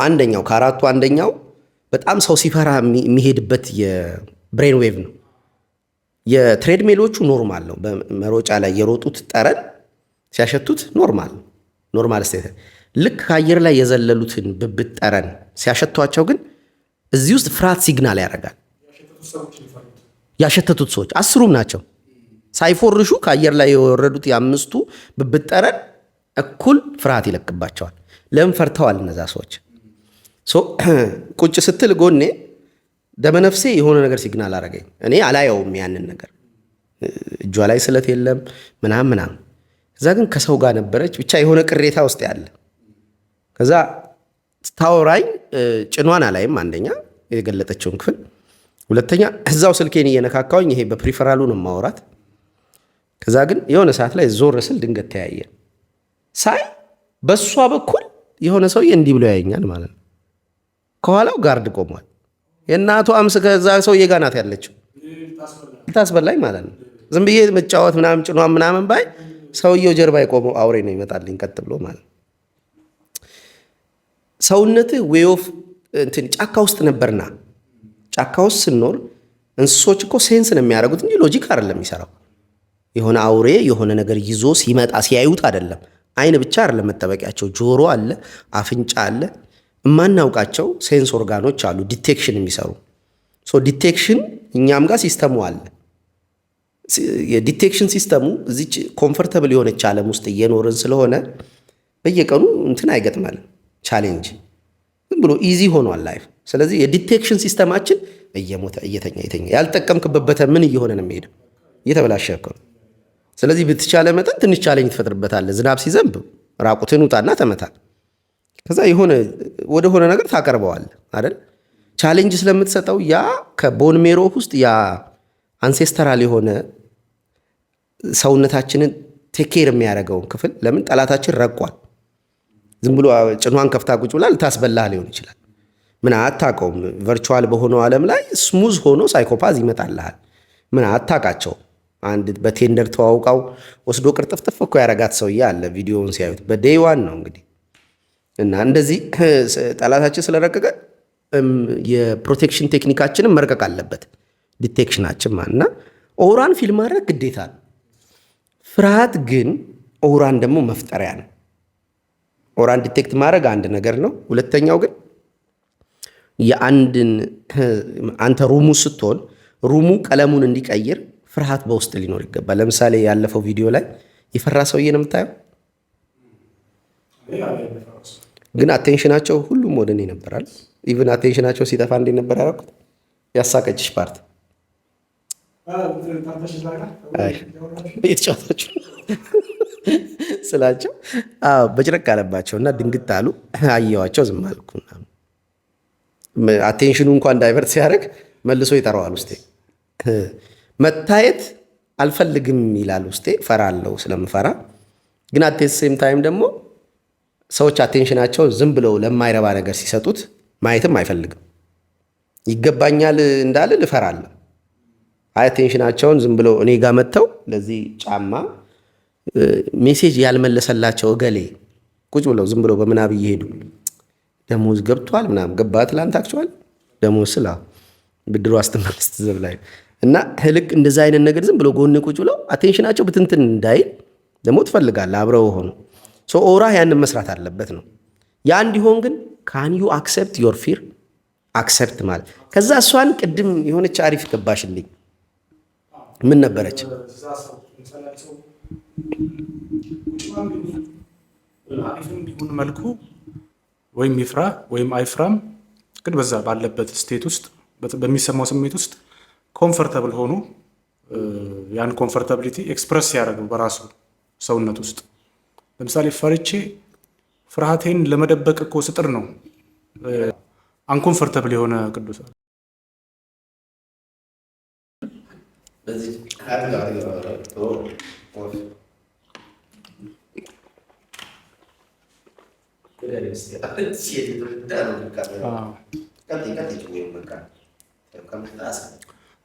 Speaker 1: አንደኛው ከአራቱ አንደኛው በጣም ሰው ሲፈራ የሚሄድበት የብሬን ዌቭ ነው። የትሬድሜሎቹ ኖርማል ነው። በመሮጫ ላይ የሮጡት ጠረን ሲያሸቱት ኖርማል ስቴት። ልክ ከአየር ላይ የዘለሉትን ብብት ጠረን ሲያሸቷቸው ግን እዚህ ውስጥ ፍርሃት ሲግናል ያደርጋል። ያሸተቱት ሰዎች 10ሩም ናቸው ሳይፎርሹ ከአየር ላይ የወረዱት የ5ቱ ብብት ጠረን እኩል ፍርሃት ይለቅባቸዋል። ለምን ፈርተዋል እነዛ ሰዎች? ቁጭ ስትል ጎኔ ደመነፍሴ የሆነ ነገር ሲግናል አረገኝ። እኔ አላየውም ያንን ነገር፣ እጇ ላይ ስለት የለም ምናምን። ከዛ ግን ከሰው ጋር ነበረች፣ ብቻ የሆነ ቅሬታ ውስጥ ያለ። ከዛ ስታወራኝ ጭኗን አላይም፣ አንደኛ የገለጠችውን ክፍል፣ ሁለተኛ እዛው ስልኬን እየነካካውኝ ይሄ በፕሪፈራሉ ነው ማውራት። ከዛ ግን የሆነ ሰዓት ላይ ዞር ስል ድንገት ተያየን። ሳይ በሷ በኩል የሆነ ሰውዬ እንዲህ ብሎ ያየኛል ማለት ነው። ከኋላው ጋርድ ቆሟል። የእናቷ አምስ ከዛ ሰውዬ ጋር ናት ያለችው፣ ልታስበላኝ ማለት ነው። ዝም ብዬ መጫወት ምናምን ጭኗ ምናምን ባይ ሰውየው ጀርባ የቆመው አውሬ ነው ይመጣልኝ ቀጥ ብሎ ማለት ነው። ሰውነትህ ዌይ ኦፍ እንትን ጫካ ውስጥ ነበርና ጫካ ውስጥ ስንኖር እንስሶች እኮ ሴንስ ነው የሚያደርጉት እንጂ ሎጂክ አይደለም የሚሰራው። የሆነ አውሬ የሆነ ነገር ይዞ ሲመጣ ሲያዩት አይደለም። አይን ብቻ አይደለም መጠበቂያቸው፣ ጆሮ አለ፣ አፍንጫ አለ፣ የማናውቃቸው ሴንስ ኦርጋኖች አሉ ዲቴክሽን የሚሰሩ። ዲቴክሽን እኛም ጋር ሲስተሙ አለ። የዲቴክሽን ሲስተሙ እዚች ኮምፈርተብል የሆነች ዓለም ውስጥ እየኖርን ስለሆነ በየቀኑ እንትን አይገጥመንም ቻሌንጅ፣ ዝም ብሎ ኢዚ ሆኗል ላይፍ። ስለዚህ የዲቴክሽን ሲስተማችን እየሞተ እየተኛ ያልጠቀምክበት ምን እየሆነ ነው የሚሄደው? እየተበላሸ እኮ ነው። ስለዚህ ብትቻለ መጠን ትንሽ ቻሌንጅ ትፈጥርበታለህ። ዝናብ ሲዘንብ ራቁትን ውጣና ተመታ። ከዛ ወደሆነ ነገር ታቀርበዋለህ አይደል? ቻሌንጅ ስለምትሰጠው ያ ከቦን ሜሮ ውስጥ ያ አንሴስተራል የሆነ ሰውነታችንን ቴኬር የሚያደርገውን ክፍል ለምን ጠላታችን ረቋል። ዝም ብሎ ጭኗን ከፍታ ቁጭ ብላ ልታስበላህ ሊሆን ይችላል። ምን አታውቀውም። ቨርቹዋል በሆነው ዓለም ላይ ስሙዝ ሆኖ ሳይኮፓዝ ይመጣልሃል። ምን አታውቃቸውም። አንድ በቴንደር ተዋውቃው ወስዶ ቅርጥፍጥፍ እኮ ያረጋት ሰውዬ አለ። ቪዲዮውን ሲያዩት በዴይ ዋን ነው እንግዲህ። እና እንደዚህ ጠላታችን ስለረቀቀ የፕሮቴክሽን ቴክኒካችንን መርቀቅ አለበት ዲቴክሽናችን ማለት እና ኦራን ፊልም ማድረግ ግዴታ ነው። ፍርሃት ግን ኦራን ደግሞ መፍጠሪያ ነው። ኦራን ዲቴክት ማድረግ አንድ ነገር ነው። ሁለተኛው ግን የአንድን አንተ ሩሙ ስትሆን ሩሙ ቀለሙን እንዲቀይር ፍርሃት በውስጥ ሊኖር ይገባል። ለምሳሌ ያለፈው ቪዲዮ ላይ የፈራ ሰውዬ ነው የምታየው፣ ግን አቴንሽናቸው ሁሉም ወደ እኔ ነበራል። ኢቭን አቴንሽናቸው ሲጠፋ እንዴት ነበር ያደረኩት? ያሳቀችሽ ፓርት የተጫወታችሁ ስላቸው በጭረቅ አለባቸው እና ድንግጥ አሉ። አየዋቸው፣ ዝም አልኩ። አቴንሽኑ እንኳን ዳይቨርት ሲያደርግ መልሶ ይጠራዋል ውስጤ። መታየት አልፈልግም ይላል ውስጤ፣ ፈራለሁ ስለምፈራ። ግን አቴት ሴም ታይም ደግሞ ሰዎች አቴንሽናቸው ዝም ብለው ለማይረባ ነገር ሲሰጡት ማየትም አይፈልግም። ይገባኛል እንዳልል እፈራለሁ። አቴንሽናቸውን ዝም ብለው እኔ ጋር መጥተው ለዚህ ጫማ ሜሴጅ ያልመለሰላቸው እገሌ ቁጭ ብለው ዝም ብለው በምናብ እየሄዱ ደሞዝ ገብቷል ምናምን ገባ ትላንት አክቹዋል ደሞዝ ስላ ብድሩ አስተማርስ ትዘብ ላይ እና ልክ እንደዛ አይነት ነገር ዝም ብለው ጎን ቁጭ ብለው አቴንሽናቸው ብትንትን እንዳይል ደግሞ ትፈልጋለህ አብረው ሆኖ ኦራ ያንን መስራት አለበት ነው። ያ እንዲሆን ግን ካን ዩ አክሰፕት ዮር ፊር አክሰፕት ማለት ከዛ እሷን ቅድም የሆነች አሪፍ ገባሽልኝ። ምን ነበረች?
Speaker 2: ቢሆን መልኩ ወይም ይፍራ ወይም አይፍራም፣ ግን በዛ ባለበት ስቴት ውስጥ በሚሰማው ስሜት ውስጥ ኮምፈርተብል ሆኖ ያን ኮምፈርታቢሊቲ ኤክስፕረስ ያደረገው በራሱ ሰውነት ውስጥ። ለምሳሌ ፈርቼ ፍርሃቴን ለመደበቅ እኮ ስጥር ነው አንኮምፈርተብል የሆነ ቅዱስ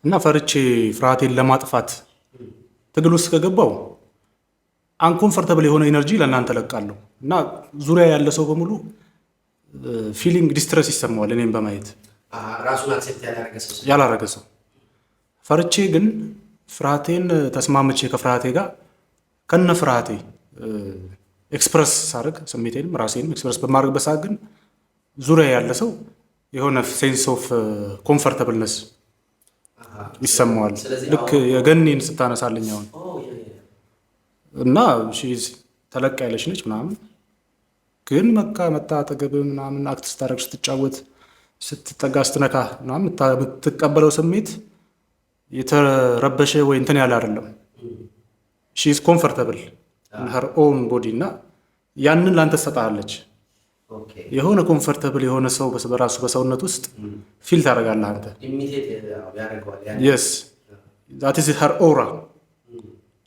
Speaker 2: እና ፈርቼ ፍርሃቴን ለማጥፋት ትግል ውስጥ ከገባው አንኮምፈርተብል የሆነ ኤነርጂ ለእናንተ ለቃለሁ እና ዙሪያ ያለ ሰው በሙሉ ፊሊንግ ዲስትረስ ይሰማዋል። እኔም በማየት
Speaker 1: ራሱን አክሴፕት
Speaker 2: ያላረገ ሰው ፈርቼ ግን ፍርሃቴን ተስማምቼ ከፍርሃቴ ጋር ከነ ፍርሃቴ ኤክስፕረስ ሳደርግ ስሜቴንም ራሴንም ኤክስፕረስ በማድረግበት ሰዓት ግን ዙሪያ ያለ ሰው የሆነ ሴንስ ኦፍ ኮምፈርተብልነስ ይሰማዋል። ልክ የገኒን ስታነሳልኝ አሁን እና ተለቅ ያለች ነች ምናምን፣ ግን መታ አጠገብ ምናምን አክት ስታደርግ ስትጫወት ስትጠጋ ስትነካ ምናምን የምትቀበለው ስሜት የተረበሸ ወይ እንትን ያለ አይደለም። ሺ ኢዝ ኮምፈርተብል ኢን ሄር ኦውን ቦዲ እና ያንን ላንተ ትሰጣለች። የሆነ ኮምፈርተብል የሆነ ሰው በራሱ በሰውነት ውስጥ ፊል ታደርጋለህ አንተ። የስ ዛት ኢዝ ሄር ኦራ።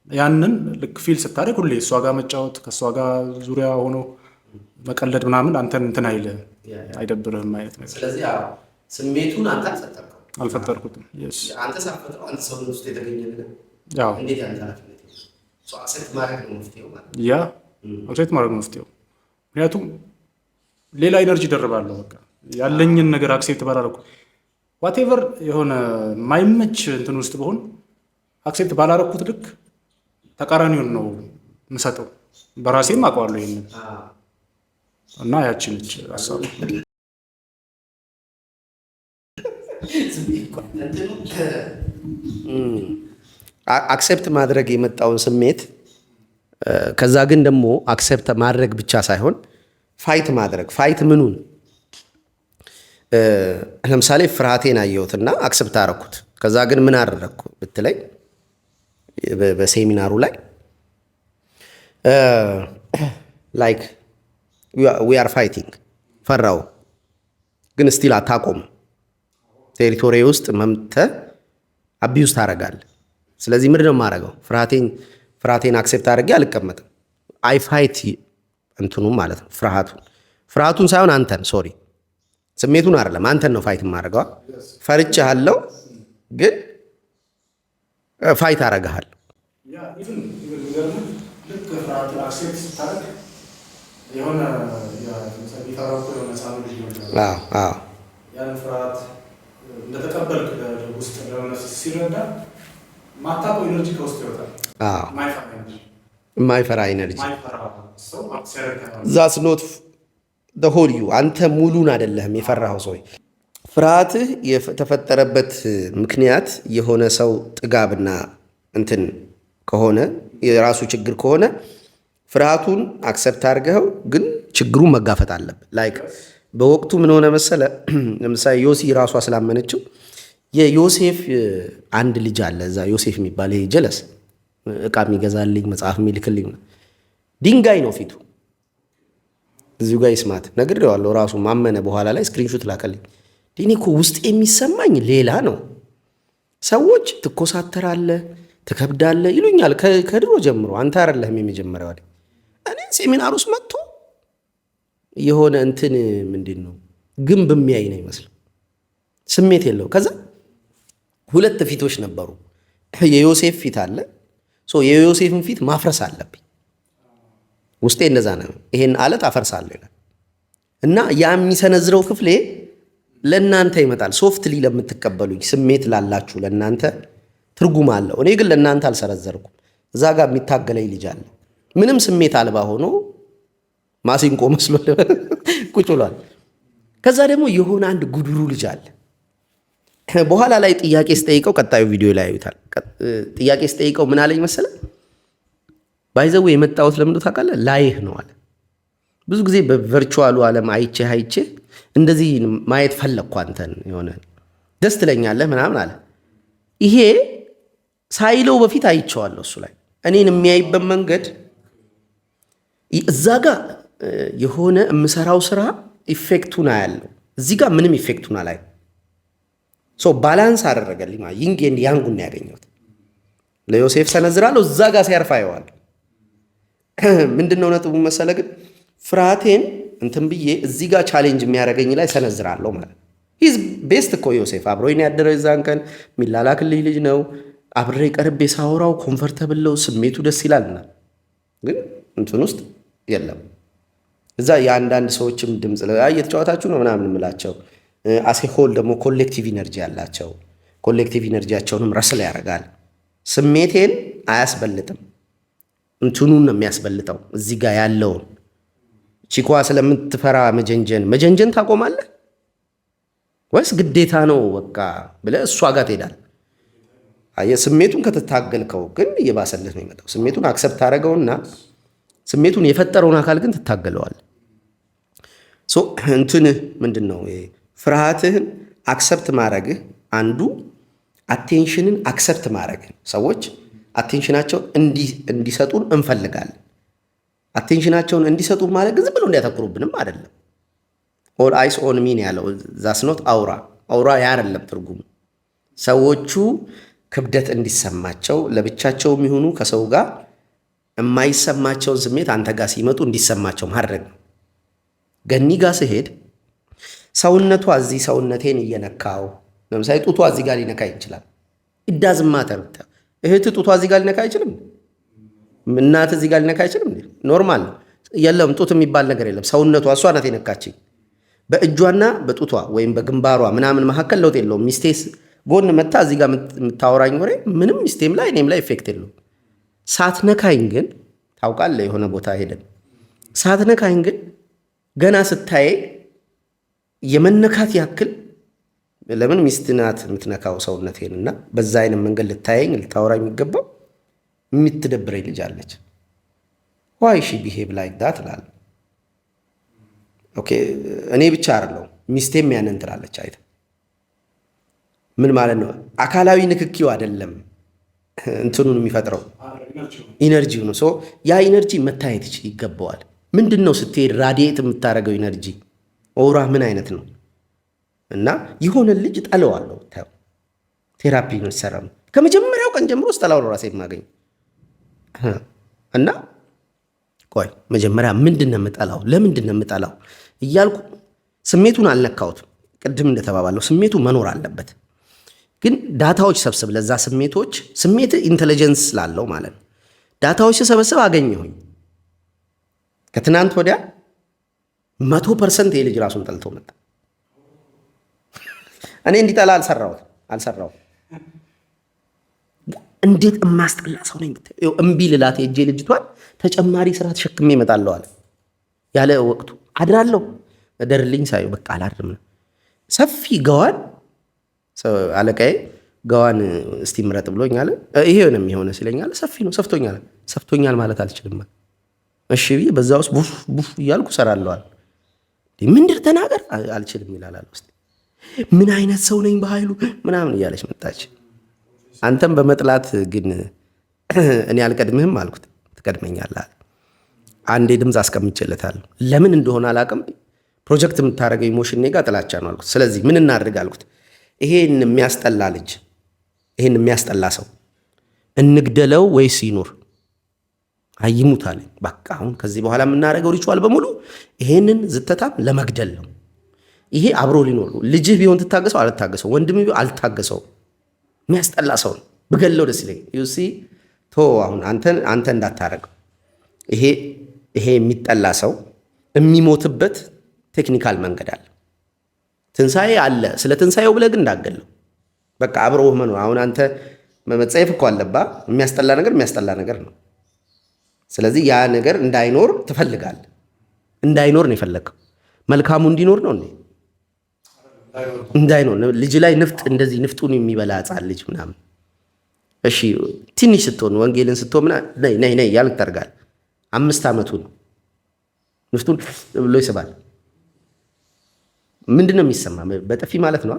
Speaker 2: ያንን ልክ ፊል ስታደርግ ሁሌ እሷ ጋር መጫወት ከእሷ ጋር ዙሪያ ሆኖ መቀለድ ምናምን አንተን እንትን አይልህም፣ አይደብርህም አይነት ነገር።
Speaker 1: ስለዚህ ስሜቱን አንተ
Speaker 2: አልፈጠርኩትም።
Speaker 1: አንተ ሳፈጥረው አንተ ሰውነት ውስጥ የተገኘ ነገር እንዴት ያንተ ኃላፊነት አክሴፕት ማድረግ ነው መፍትሄው ማለት
Speaker 2: ያ አክሴፕት ማድረግ ነው መፍትሄው። ምክንያቱም ሌላ ኢነርጂ ደርባለሁ። በቃ ያለኝን ነገር አክሴፕት ባላደረኩ ዋቴቨር የሆነ ማይመች እንትን ውስጥ በሆን አክሴፕት ባላረኩት ልክ ተቃራኒውን ነው የምሰጠው። በራሴም አውቀዋለሁ ይሄንን እና ያቺ ነች ሀሳቡ።
Speaker 1: አክሴፕት ማድረግ የመጣውን ስሜት ከዛ ግን ደግሞ አክሴፕት ማድረግ ብቻ ሳይሆን ፋይት ማድረግ። ፋይት ምኑን? ለምሳሌ ፍርሃቴን አየሁትና አክሴፕት አደረኩት። ከዛ ግን ምን አደረግኩ ብትለኝ በሴሚናሩ ላይ ላይክ ዊ አር ፋይቲንግ ፈራው፣ ግን ስቲል አታቆም። ቴሪቶሪ ውስጥ መምተህ አቢዩዝ ታደርጋለህ። ስለዚህ ምንድን ነው የማደርገው? ፍርሃቴን አክሴፕት አድርጌ አልቀመጥም። አይ ፋይት እንትኑ ማለት ነው ፍርሃቱን ሳይሆን አንተን፣ ሶሪ ስሜቱን አይደለም አንተን ነው ፋይት የማደርገው። ፈርቼሃለሁ ግን ፋይት አደርግሃለሁ።
Speaker 2: እንደተቀበልክ ውስጥ ሲረዳ ማታውቀው ኢነርጂ ከውስጥ ይወጣል።
Speaker 1: የማይፈራ ኢነርጂ ዛስ ኖት ዘ ሆል ዩ። አንተ ሙሉን አይደለህም የፈራኸው ሰው። ፍርሃትህ የተፈጠረበት ምክንያት የሆነ ሰው ጥጋብና እንትን ከሆነ የራሱ ችግር ከሆነ ፍርሃቱን አክሰፕት አድርገኸው ግን ችግሩን መጋፈጥ አለብህ። ላይክ በወቅቱ ምን ሆነ መሰለ፣ ለምሳሌ ዮሲ ራሷ ስላመነችው የዮሴፍ አንድ ልጅ አለ እዛ ዮሴፍ የሚባል ይሄ ጀለስ እቃ የሚገዛልኝ መጽሐፍ የሚልክልኝ ድንጋይ ነው ፊቱ። እዚሁ ጋር ይስማት ነግሬዋለሁ። ራሱ ማመነ በኋላ ላይ ስክሪንሾት ላከልኝ። እኔ እኮ ውስጥ የሚሰማኝ ሌላ ነው። ሰዎች ትኮሳተራለህ፣ ትከብዳለህ ይሉኛል ከድሮ ጀምሮ። አንተ አይደለህም የመጀመሪያው። እኔ ሴሚናር ውስጥ መጥቶ የሆነ እንትን ምንድን ነው ግንብ የሚያይ ነው ይመስለው፣ ስሜት የለው። ከዛ ሁለት ፊቶች ነበሩ። የዮሴፍ ፊት አለ። የዮሴፍን ፊት ማፍረስ አለብኝ። ውስጤ እንደዛ ነው። ይሄን አለት አፈርሳለሁ ይላል እና ያ የሚሰነዝረው ክፍሌ ለእናንተ ይመጣል። ሶፍትሊ ለምትቀበሉኝ ስሜት ላላችሁ ለእናንተ ትርጉም አለው። እኔ ግን ለእናንተ አልሰነዘርኩም። እዛ ጋር የሚታገለኝ ልጅ አለ። ምንም ስሜት አልባ ሆኖ ማሲንቆ መስሎ ቁጭ ብሏል። ከዛ ደግሞ የሆነ አንድ ጉድሩ ልጅ አለ። በኋላ ላይ ጥያቄ ስጠይቀው፣ ቀጣዩ ቪዲዮ ላይ ያዩታል። ጥያቄ ስጠይቀው ምን አለኝ መሰለ፣ ባይዘው የመጣሁት ለምንድነው ታውቃለህ? ላይህ ነው አለ። ብዙ ጊዜ በቨርቹዋሉ ዓለም አይቼ እንደዚህ ማየት ፈለግኩ አንተን፣ የሆነ ደስ ትለኛለህ ምናምን አለ። ይሄ ሳይለው በፊት አይቼዋለሁ እሱ ላይ እኔን የሚያይበት መንገድ እዛ ጋር የሆነ የምሰራው ስራ ኢፌክቱን አያለው። እዚህ ጋር ምንም ኢፌክቱን አላይ። ባላንስ አደረገልኝ። ይንግ ኤንድ ያንጉን ያገኘሁት ለዮሴፍ ሰነዝራለሁ፣ እዛ ጋር ሲያርፍ አየዋል። ምንድነው ነጥቡ መሰለ ግን ፍርሃቴን እንትን ብዬ እዚህ ጋር ቻሌንጅ የሚያደርገኝ ላይ ሰነዝራለሁ ማለት ነው። ሂዝ ቤስት እኮ ዮሴፍ አብሮኝ ያደረው የዛን ቀን የሚላላክልኝ ልጅ ነው። አብሬ ቀርቤ ሳወራው ኮምፈርተብል ነው፣ ስሜቱ ደስ ይላልና ግን እንትን ውስጥ የለም። እዛ የአንዳንድ ሰዎችም ድምፅ እየተጫወታችሁ ነው ምናምን የምላቸው አሴሆል ደግሞ ኮሌክቲቭ ኢነርጂ ያላቸው ኮሌክቲቭ ኢነርጂያቸውንም ረስል ያደርጋል። ስሜቴን አያስበልጥም፣ እንትኑን ነው የሚያስበልጠው። እዚህ ጋር ያለውን ቺኳ ስለምትፈራ መጀንጀን ታቆማለህ ወይስ ግዴታ ነው በቃ ብለህ እሷ ጋር ትሄዳለህ? ስሜቱን ከተታገልከው ግን እየባሰልህ ነው የሚመጣው። ስሜቱን አክሰፕት አደረገውና ስሜቱን የፈጠረውን አካል ግን ትታገለዋል። እንትን ምንድን ነው ፍርሃትህን አክሰፕት ማድረግህ አንዱ አቴንሽንን አክሰፕት ማድረግህ። ሰዎች አቴንሽናቸውን እንዲሰጡን እንፈልጋለን። አቴንሽናቸውን እንዲሰጡን ማለት ግን ዝም ብሎ እንዲያተኩሩብንም አይደለም። ኦል አይስ ኦን ሚን ያለው ዛስኖት አውራ ያ አይደለም ትርጉሙ። ሰዎቹ ክብደት እንዲሰማቸው ለብቻቸው የሚሆኑ ከሰው ጋር የማይሰማቸውን ስሜት አንተ ጋር ሲመጡ እንዲሰማቸው ማድረግ ነው። ገኒ ጋር ስሄድ ሰውነቷ እዚህ ሰውነቴን እየነካው፣ ለምሳሌ ጡቷ እዚህ ጋር ሊነካ ይችላል። ይዳዝማተር እህት ጡቷ እዚህ ጋር ሊነካ አይችልም። እናት እዚህ ጋር ሊነካ አይችልም። ኖርማል ነው። የለም ጡት የሚባል ነገር የለም። ሰውነቷ እሷ ናት የነካችኝ። በእጇና በጡቷ ወይም በግንባሯ ምናምን መካከል ለውጥ የለውም። ሚስቴስ ጎን መታ እዚህ ጋር የምታወራኝ ወሬ ምንም ሚስቴም ላይ እኔም ላይ ኢፌክት የለውም። ሳትነካኝ ግን ታውቃለህ፣ የሆነ ቦታ ሄደን ሳትነካኝ ግን ገና ስታየ የመነካት ያክል ለምን ሚስት ናት የምትነካው ሰውነቴን እና በዛ አይነት መንገድ ልታየኝ ልታወራኝ የሚገባው የምትደብረኝ ልጅ አለች። ዋይ ሺ ቢሄቭ ላይክ ዳት እላለሁ። ኦኬ እኔ ብቻ አይደለሁ ሚስቴም ያንን ትላለች። አይተህ ምን ማለት ነው? አካላዊ ንክኪው አይደለም እንትኑን የሚፈጥረው ኢነርጂው ነው። ያ ኢነርጂ መታየት ይገባዋል። ምንድን ነው ስትሄድ ራዲየት የምታደርገው ኢነርጂ ኦራ ምን አይነት ነው? እና የሆነ ልጅ ጠለዋለሁ። ቴራፒ ነው ሲሰራ ከመጀመሪያው ቀን ጀምሮ ስጠላው ነው ራሴ የማገኝ እና ቆይ መጀመሪያ ምንድን ነው የምጠላው? ለምንድን ነው የምጠላው እያልኩ ስሜቱን አልነካሁትም። ቅድም እንደተባባለው ስሜቱ መኖር አለበት፣ ግን ዳታዎች ሰብስብ። ለዛ ስሜት ኢንቴሊጀንስ ስላለው ማለት ነው። ዳታዎች ስሰበስብ አገኘሁኝ ከትናንት ወዲያ 100% የልጅ ራሱን ጠልቶ መጣ። እኔ እንዲጠላ አልሰራሁት። እንዴት የማስጠላ ሰው ነኝ ብታይ። እምቢ ልላት የእጄ ልጅቷን ተጨማሪ ስራ ተሸክሜ እመጣለሁ አለ ያለ ወቅቱ አድራለሁ። እደርልኝ ሳየው በቃ አላድርም። ሰፊ ገዋን አለቃዬ ገዋን እስቲ ምረጥ ብሎኛል። ይሄ ነው የሚሆነ ሲለኛል። ሰፊ ነው ሰፍቶኛል ማለት አልችልም። እሺ ብዬ በዛ ውስጥ ቡፍ ቡፍ እያልኩ እሰራለዋል። ምንድር ተናገር አልችልም ይላል። ውስጥ ምን አይነት ሰው ነኝ በኃይሉ ምናምን እያለች መጣች። አንተም በመጥላት ግን እኔ አልቀድምህም አልኩት። ትቀድመኛለህ። አንዴ ድምፅ አስቀምጬለታለሁ። ለምን እንደሆነ አላውቅም። ፕሮጀክት የምታደርገው ኢሞሽን ኔጋ ጥላቻ ነው አልኩት። ስለዚህ ምን እናድርግ አልኩት። ይሄን የሚያስጠላ ልጅ ይሄን የሚያስጠላ ሰው እንግደለው ወይስ ይኑር? አይሙት አለኝ። በቃ አሁን ከዚህ በኋላ የምናደርገው ሪቹዋል በሙሉ ይሄንን ዝተታም ለመግደል ነው። ይሄ አብሮ ሊኖር ልጅህ ቢሆን ትታገሰው አልታገሰው፣ ወንድም ቢሆን አልታገሰው። የሚያስጠላ ሰው ነው ብገለው ደስ ይለኝ። ዩሲ አሁን አንተ እንዳታረገው። ይሄ የሚጠላ ሰው የሚሞትበት ቴክኒካል መንገድ አለ። ትንሣኤ አለ። ስለ ትንሣኤው ብለህ ግን እንዳገለው በቃ አብሮ መኖር። አሁን አንተ መጸየፍ እኮ አለባ። የሚያስጠላ ነገር ነው። ስለዚህ ያ ነገር እንዳይኖር ትፈልጋለህ። እንዳይኖር ነው የፈለግከው። መልካሙ እንዲኖር ነው እንዴ? እንዳይኖር ልጅ ላይ እንደዚህ ንፍጡን የሚበላ ሕፃን ልጅ ምናምን። እሺ ትንሽ ስትሆን ወንጌልን ስትሆን ነይ ያልክ ታርጋል። 5 ዓመቱ ነው ንፍጡን ብሎ ይስባል። ምንድን ነው የሚሰማ? በጥፊ ማለት ነው።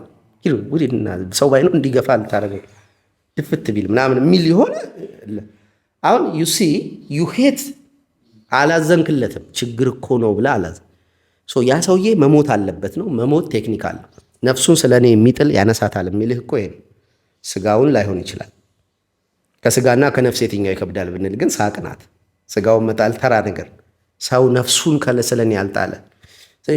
Speaker 1: ጉድና ሰው ባይኖር እንዲገፋ ልታደርገው ድፍት ቢል ምናምን የሚል የሆነ አሁን ዩ ሄት አላዘንክለትም። ችግር እኮ ነው ብለህ አላዘን። ያ ሰውዬ መሞት አለበት ነው። መሞት ቴክኒካል ነው። ነፍሱን ስለ እኔ የሚጥል ያነሳታል የሚልህ እኮ ይሄ ስጋውን ላይሆን ይችላል። ከስጋና ከነፍስ የትኛው ይከብዳል ብንል ግን ሳቅ ናት። ስጋውን መጣል ተራ ነገር፣ ሰው ነፍሱን ስለ እኔ ያልጣለ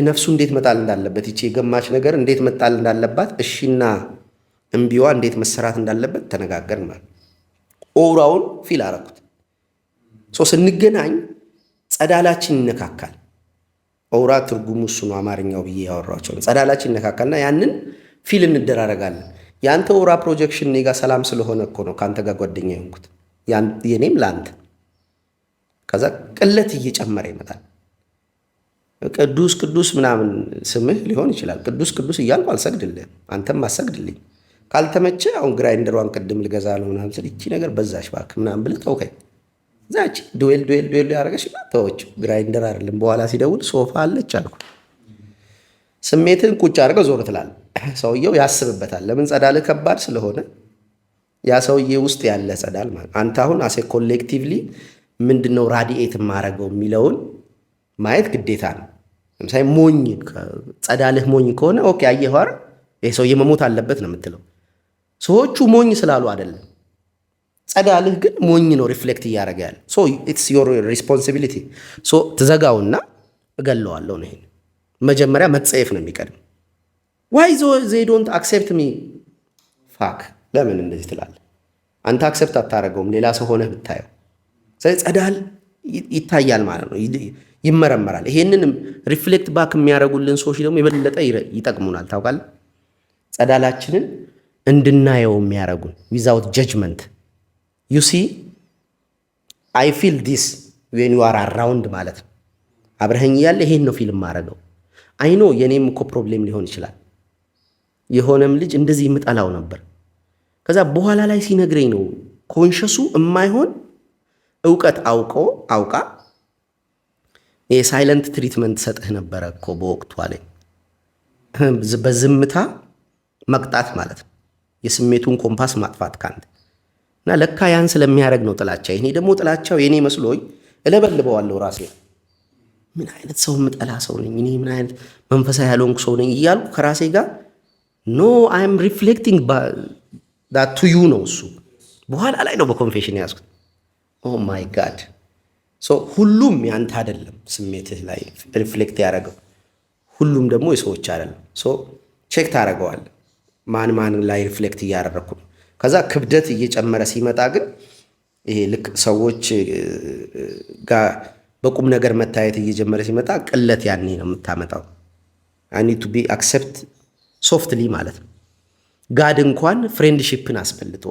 Speaker 1: ነፍሱ እንዴት መጣል እንዳለበት ይቺ የገማች ነገር እንዴት መጣል እንዳለባት እሺና እምቢዋ እንዴት መሰራት እንዳለበት ተነጋገር ማለት ኦራውን ፊል አረኩት። ስንገናኝ ጸዳላችን ይነካካል። ኦራ ትርጉሙ እሱ ነው። አማርኛው ብዬ ያወራቸው ነው። ጸዳላችን ይነካካልና ያንን ፊል እንደራረጋለን። ያንተ ኦራ ፕሮጀክሽን እኔ ጋር ሰላም ስለሆነ እኮ ነው ከአንተ ጋር ጓደኛ የሆንኩት። የኔም ለአንተ ከዛ ቅለት እየጨመረ ይመጣል። ቅዱስ ቅዱስ ምናምን ስምህ ሊሆን ይችላል። ቅዱስ ቅዱስ እያልኩ አልሰግድልህም፣ አንተም አሰግድልኝ። ካልተመቸ አሁን ግራይንደሯን ቅድም ልገዛ ነው ምናምን ስል ይቺ ነገር በዛሽ እባክህ ምናምን ብለህ ተውከኝ። ዛች ዱዌል ያደረገች ተወችው። ግራይንደር አይደለም። በኋላ ሲደውል ሶፋ አለች አልኩ። ስሜትን ቁጭ አድርገው ዞር ትላለህ። ሰውየው ያስብበታል። ለምን? ጸዳልህ ከባድ ስለሆነ ያ ሰውዬ ውስጥ ያለ ጸዳል ማለት አንተ አሁን አሴ ኮሌክቲቭሊ ምንድነው ራዲኤት የማደርገው የሚለውን ማየት ግዴታ ነው። ለምሳሌ ሞኝ ጸዳልህ ሞኝ ከሆነ ኦኬ አየህ አይደል ይሄ ሰውዬ መሞት አለበት ነው የምትለው። ሰዎቹ ሞኝ ስላሉ አይደለም። ጸዳልህ ግን ሞኝ ነው ሪፍሌክት እያደረገ ያለ። ኢትስ ዮር ሪስፖንሲቢሊቲ። ትዘጋውና እገለዋለሁ ነው። ይሄን መጀመሪያ መጸየፍ ነው የሚቀድም። ዋይ ዜይ ዶንት አክሴፕት ሚ ፋክ። ለምን እንደዚህ ትላለህ? አንተ አክሴፕት አታደርገውም። ሌላ ሰው ሆነህ ብታየው ጸዳል ይታያል ማለት ነው። ይመረመራል። ይሄንን ሪፍሌክት ባክ የሚያደርጉልን ሰዎች ደግሞ የበለጠ ይጠቅሙናል። ታውቃለህ፣ ጸዳላችንን እንድናየው የሚያደርጉን ዊዛውት ጀጅመንት ዩ ሲ አይ ፊል ዲስ ዌን ዩ አር አራውንድ ማለት ነው። አብረኸኝ እያለ ይሄን ነው ፊልም ማድረገው። አይኖ የኔም እኮ ፕሮብሌም ሊሆን ይችላል። የሆነም ልጅ እንደዚህ የምጠላው ነበር። ከዛ በኋላ ላይ ሲነግረኝ ነው ኮንሸሱ የማይሆን እውቀት አውቃ የሳይለንት ትሪትመንት ሰጥህ ነበረ እኮ በወቅቱ አለኝ። በዝምታ መቅጣት ማለት ነው፣ የስሜቱን ኮምፓስ ማጥፋት ካንተ እና ለካ ያን ስለሚያደርግ ነው ጥላቻ። እኔ ደግሞ ጥላቻው የኔ መስሎኝ እለበልበዋለሁ ራሴ። ምን አይነት ሰው የምጠላ ሰው ነኝ እኔ፣ ምን አይነት መንፈሳዊ ያልሆንኩ ሰው ነኝ እያልኩ ከራሴ ጋር ኖ አይ ኤም ሪፍሌክቲንግ ዳት ቱ ዩ ነው እሱ። በኋላ ላይ ነው በኮንፌሽን ያዝኩት። ኦ ማይ ጋድ። ሁሉም ያንተ አይደለም ስሜትህ ላይ ሪፍሌክት ያደረገው፣ ሁሉም ደግሞ የሰዎች አይደለም። ቼክ ታደርገዋለህ ማን ላይ ሪፍሌክት እያደረግኩ ነው። ከዛ ክብደት እየጨመረ ሲመጣ ግን ይሄ ልክ ሰዎች ጋር በቁም ነገር መታየት እየጀመረ ሲመጣ ቅለት ያኔ ነው የምታመጣው። አይ ኒድ ቱ ቢ አክሰፕት ሶፍትሊ ማለት ነው። ጋድ እንኳን ፍሬንድሺፕን አስበልጦ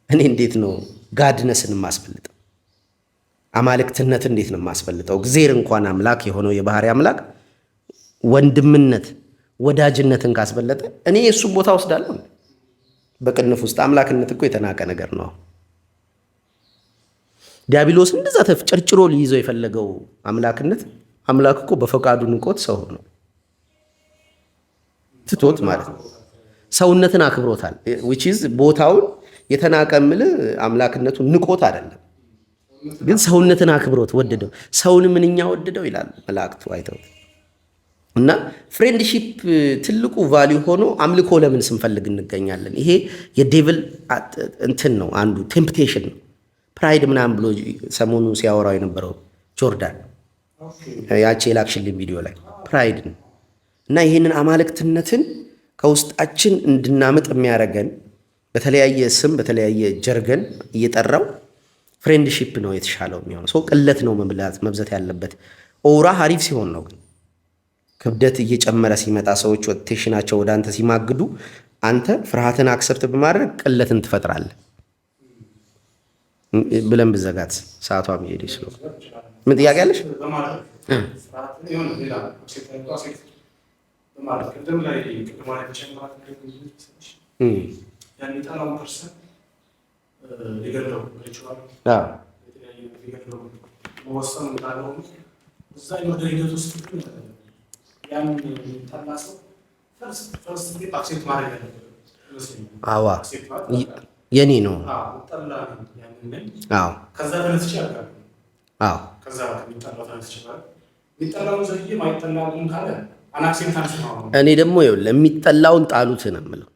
Speaker 1: እኔ እንዴት ነው ጋድነስን የማስበልጠው? አማልክትነት እንዴት ነው የማስበልጠው? እግዚአብሔር እንኳን አምላክ የሆነው የባህሪ አምላክ ወንድምነት ወዳጅነትን ካስበለጠ እኔ የእሱን ቦታ ወስዳለሁ። በቅንፍ ውስጥ አምላክነት እኮ የተናቀ ነገር ነው። ዲያብሎስ እንደዛ ተፍጨርጭሮ ሊይዘው የፈለገው አምላክነት፣ አምላክ እኮ በፈቃዱ ንቆት ሰው ነው ትቶት ማለት ነው። ሰውነትን አክብሮታል። which is ቦታውን የተናቀምል አምላክነቱን ንቆት አይደለም፣ ግን ሰውነትን አክብሮት ወደደው። ሰውን ምንኛ ወደደው ይላል መላእክቱ አይተውት። እና ፍሬንድሺፕ ትልቁ ቫልዩ ሆኖ አምልኮ ለምን ስንፈልግ እንገኛለን? ይሄ የዴቭል እንትን ነው፣ አንዱ ቴምፕቴሽን ነው። ፕራይድ ምናምን ብሎ ሰሞኑ ሲያወራው የነበረው ጆርዳን ያቺ የላክሽልኝ ቪዲዮ ላይ ፕራይድ ነው። እና ይህንን አማልክትነትን ከውስጣችን እንድናምጥ የሚያደርገን በተለያየ ስም በተለያየ ጀርገን እየጠራው ፍሬንድሺፕ ነው የተሻለው የሚሆነው። ሰው ቅለት ነው መብዛት ያለበት። ኦራ ሀሪፍ ሲሆን ነው። ግን ክብደት እየጨመረ ሲመጣ ሰዎች ቴንሽናቸው ወደ አንተ ሲማግዱ አንተ ፍርሃትን አክሰፕት በማድረግ ቅለትን ትፈጥራለህ ብለን ብዘጋት ሰዓቷ መሄድ ይችላል። ምን ጥያቄ አለሽ? አዋ የኔ ነው። እኔ ደግሞ የሚጠላውን ጣሉት ነው የምለው።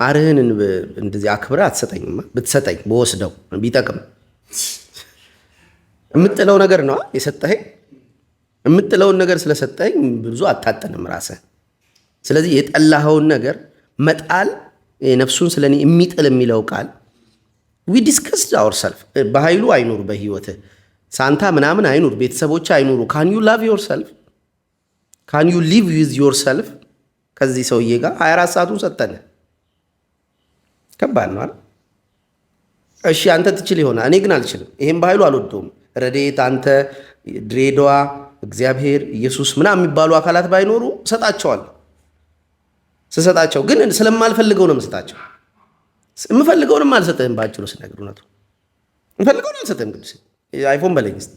Speaker 1: አርህን እንደዚህ አክብረህ አትሰጠኝማ። ብትሰጠኝ በወስደው ቢጠቅም የምጥለው ነገር ነው የሰጠኸኝ። የምጥለውን ነገር ስለሰጠኝ ብዙ አታጠንም ራስህ። ስለዚህ የጠላኸውን ነገር መጣል ነፍሱን ስለኔ የሚጥል የሚለው ቃል ዊ ዲስከስድ አወርሰልፍ። በኃይሉ አይኑር በህይወትህ ሳንታ ምናምን አይኑር፣ ቤተሰቦች አይኑሩ። ካን ዩ ላቭ ዮርሰልፍ? ካን ዩ ሊቭ ዊዝ ዮርሰልፍ? ከዚህ ሰውዬ ጋር 24 ሰዓቱን ሰጠን። ከባድ ነው አይደል? እሺ አንተ ትችል ይሆናል፣ እኔ ግን አልችልም። ይሄን በኃይሉ አልወደውም። ረድኤት፣ አንተ፣ ድሬዳዋ፣ እግዚአብሔር፣ ኢየሱስ ምናምን የሚባሉ አካላት ባይኖሩ እሰጣቸዋለሁ። ስሰጣቸው ግን ስለማልፈልገው ነው የምሰጣቸው። የምፈልገውንም አልሰጥህም። ባጭሩ ስነግር እውነቱ የምፈልገውን አልሰጥህም። ቅዱስ አይፎን በለኝ እስኪ።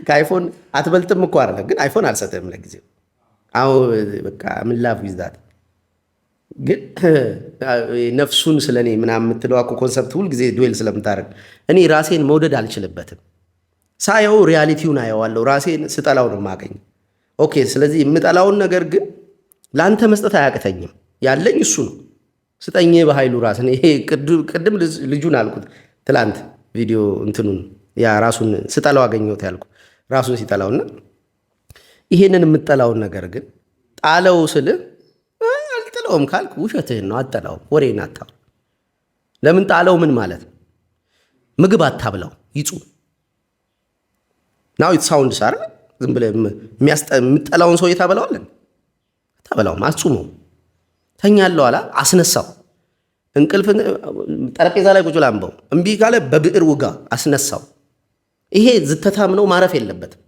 Speaker 1: ከአይፎን አትበልጥም እኮ አይደለም፣ ግን አይፎን አልሰጥህም ለጊዜው። አዎ በቃ ምን ላፍ ይዛት። ግን ነፍሱን ስለኔ ምናምን የምትለው እኮ ኮንሰፕት ሁልጊዜ ዱዌል ስለምታደርግ እኔ ራሴን መውደድ አልችልበትም። ሳየው ሪያሊቲውን አየዋለሁ። ራሴን ስጠላው ነው የማገኝ። ኦኬ፣ ስለዚህ የምጠላውን ነገር ግን ለአንተ መስጠት አያቅተኝም። ያለኝ እሱ ነው። ስጠኝ በኃይሉ ራስን። ይሄ ቅድም ልጁን አልኩት ትላንት ቪዲዮ እንትኑን ያ ራሱን ስጠላው አገኘሁት ያልኩ ራሱን ሲጠላውና ይሄንን የምጠላውን ነገር ግን ጣለው ስልህ አልጠላውም ካልክ ውሸትህን ነው። አጠላውም፣ ወሬን አታውራ። ለምን ጣለው? ምን ማለት ነው? ምግብ አታብላው፣ ይጹም። ናው ኢት ሳውንድ ሳር ዝም ብለህ የምጠላውን ሰው ታበላዋለን። ታበላውም አጹመው ተኛለሁ አላ አስነሳው። እንቅልፍ ጠረጴዛ ላይ ቁጭ ብለህ አንበው። እምቢ ካለ በብዕር ውጋ አስነሳው። ይሄ ዝተታም ነው፣ ማረፍ የለበትም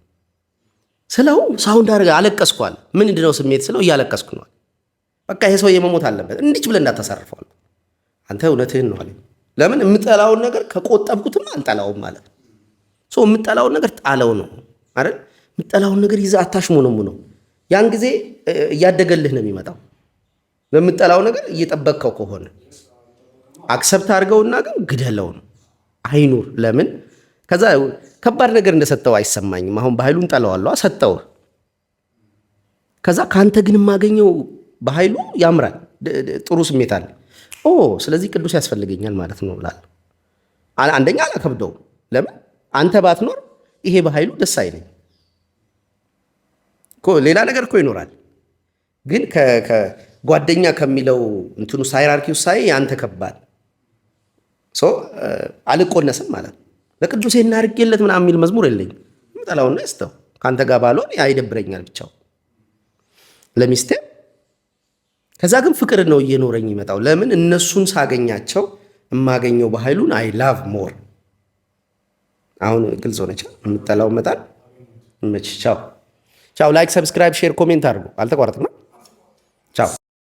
Speaker 1: ስለው ሳውንድ አድርገህ አለቀስኳል። ምንድነው ስሜት ስለው እያለቀስኩ ነው። በቃ ይሄ ሰው የመሞት አለበት እንዲች ብለህ እንዳታሳርፈዋል። አንተ እውነትህን ነው አለ። ለምን የምጠላውን ነገር ከቆጠብኩትም አልጠላውም ማለት ነው። የምጠላውን ነገር ጣለው ነው አይደል? የምጠላውን ነገር ይዘህ አታሽሞነሙ ነው። ያን ጊዜ እያደገልህ ነው የሚመጣው። ለምጠላው ነገር እየጠበቅከው ከሆነ አክሰፕት አድርገውና ግን ግደለው ነው አይኑር። ለምን ከዛ ከባድ ነገር እንደሰጠው አይሰማኝም። አሁን በኃይሉ እንጠላዋለሁ ሰጠው። ከዛ ከአንተ ግን የማገኘው በኃይሉ ያምራል፣ ጥሩ ስሜት አለ። ስለዚህ ቅዱስ ያስፈልገኛል ማለት ነው እላለሁ። አንደኛ አላከብደውም። ለምን አንተ ባትኖር ይሄ በኃይሉ ደስ አይለኝ። ሌላ ነገር እኮ ይኖራል፣ ግን ጓደኛ ከሚለው እንትኑ ሃይራርኪው ሳይ ያንተ ከባድ አልቆነስም ማለት ነው። ለቅዱሴ እናርጌለት ምናምን የሚል መዝሙር የለኝም። ምጠላውና ይስተው ከአንተ ጋር ባልሆን ያይደብረኛል ብቻው ለሚስቴ። ከዛ ግን ፍቅር ነው እየኖረኝ ይመጣው። ለምን እነሱን ሳገኛቸው የማገኘው በኃይሉን አይ ላቭ ሞር። አሁን ግልጽ ሆነች። የምጠላው መጣል መች። ቻው ቻው። ላይክ፣ ሰብስክራይብ፣ ሼር፣ ኮሜንት አድርጉ። አልተቋረጥም።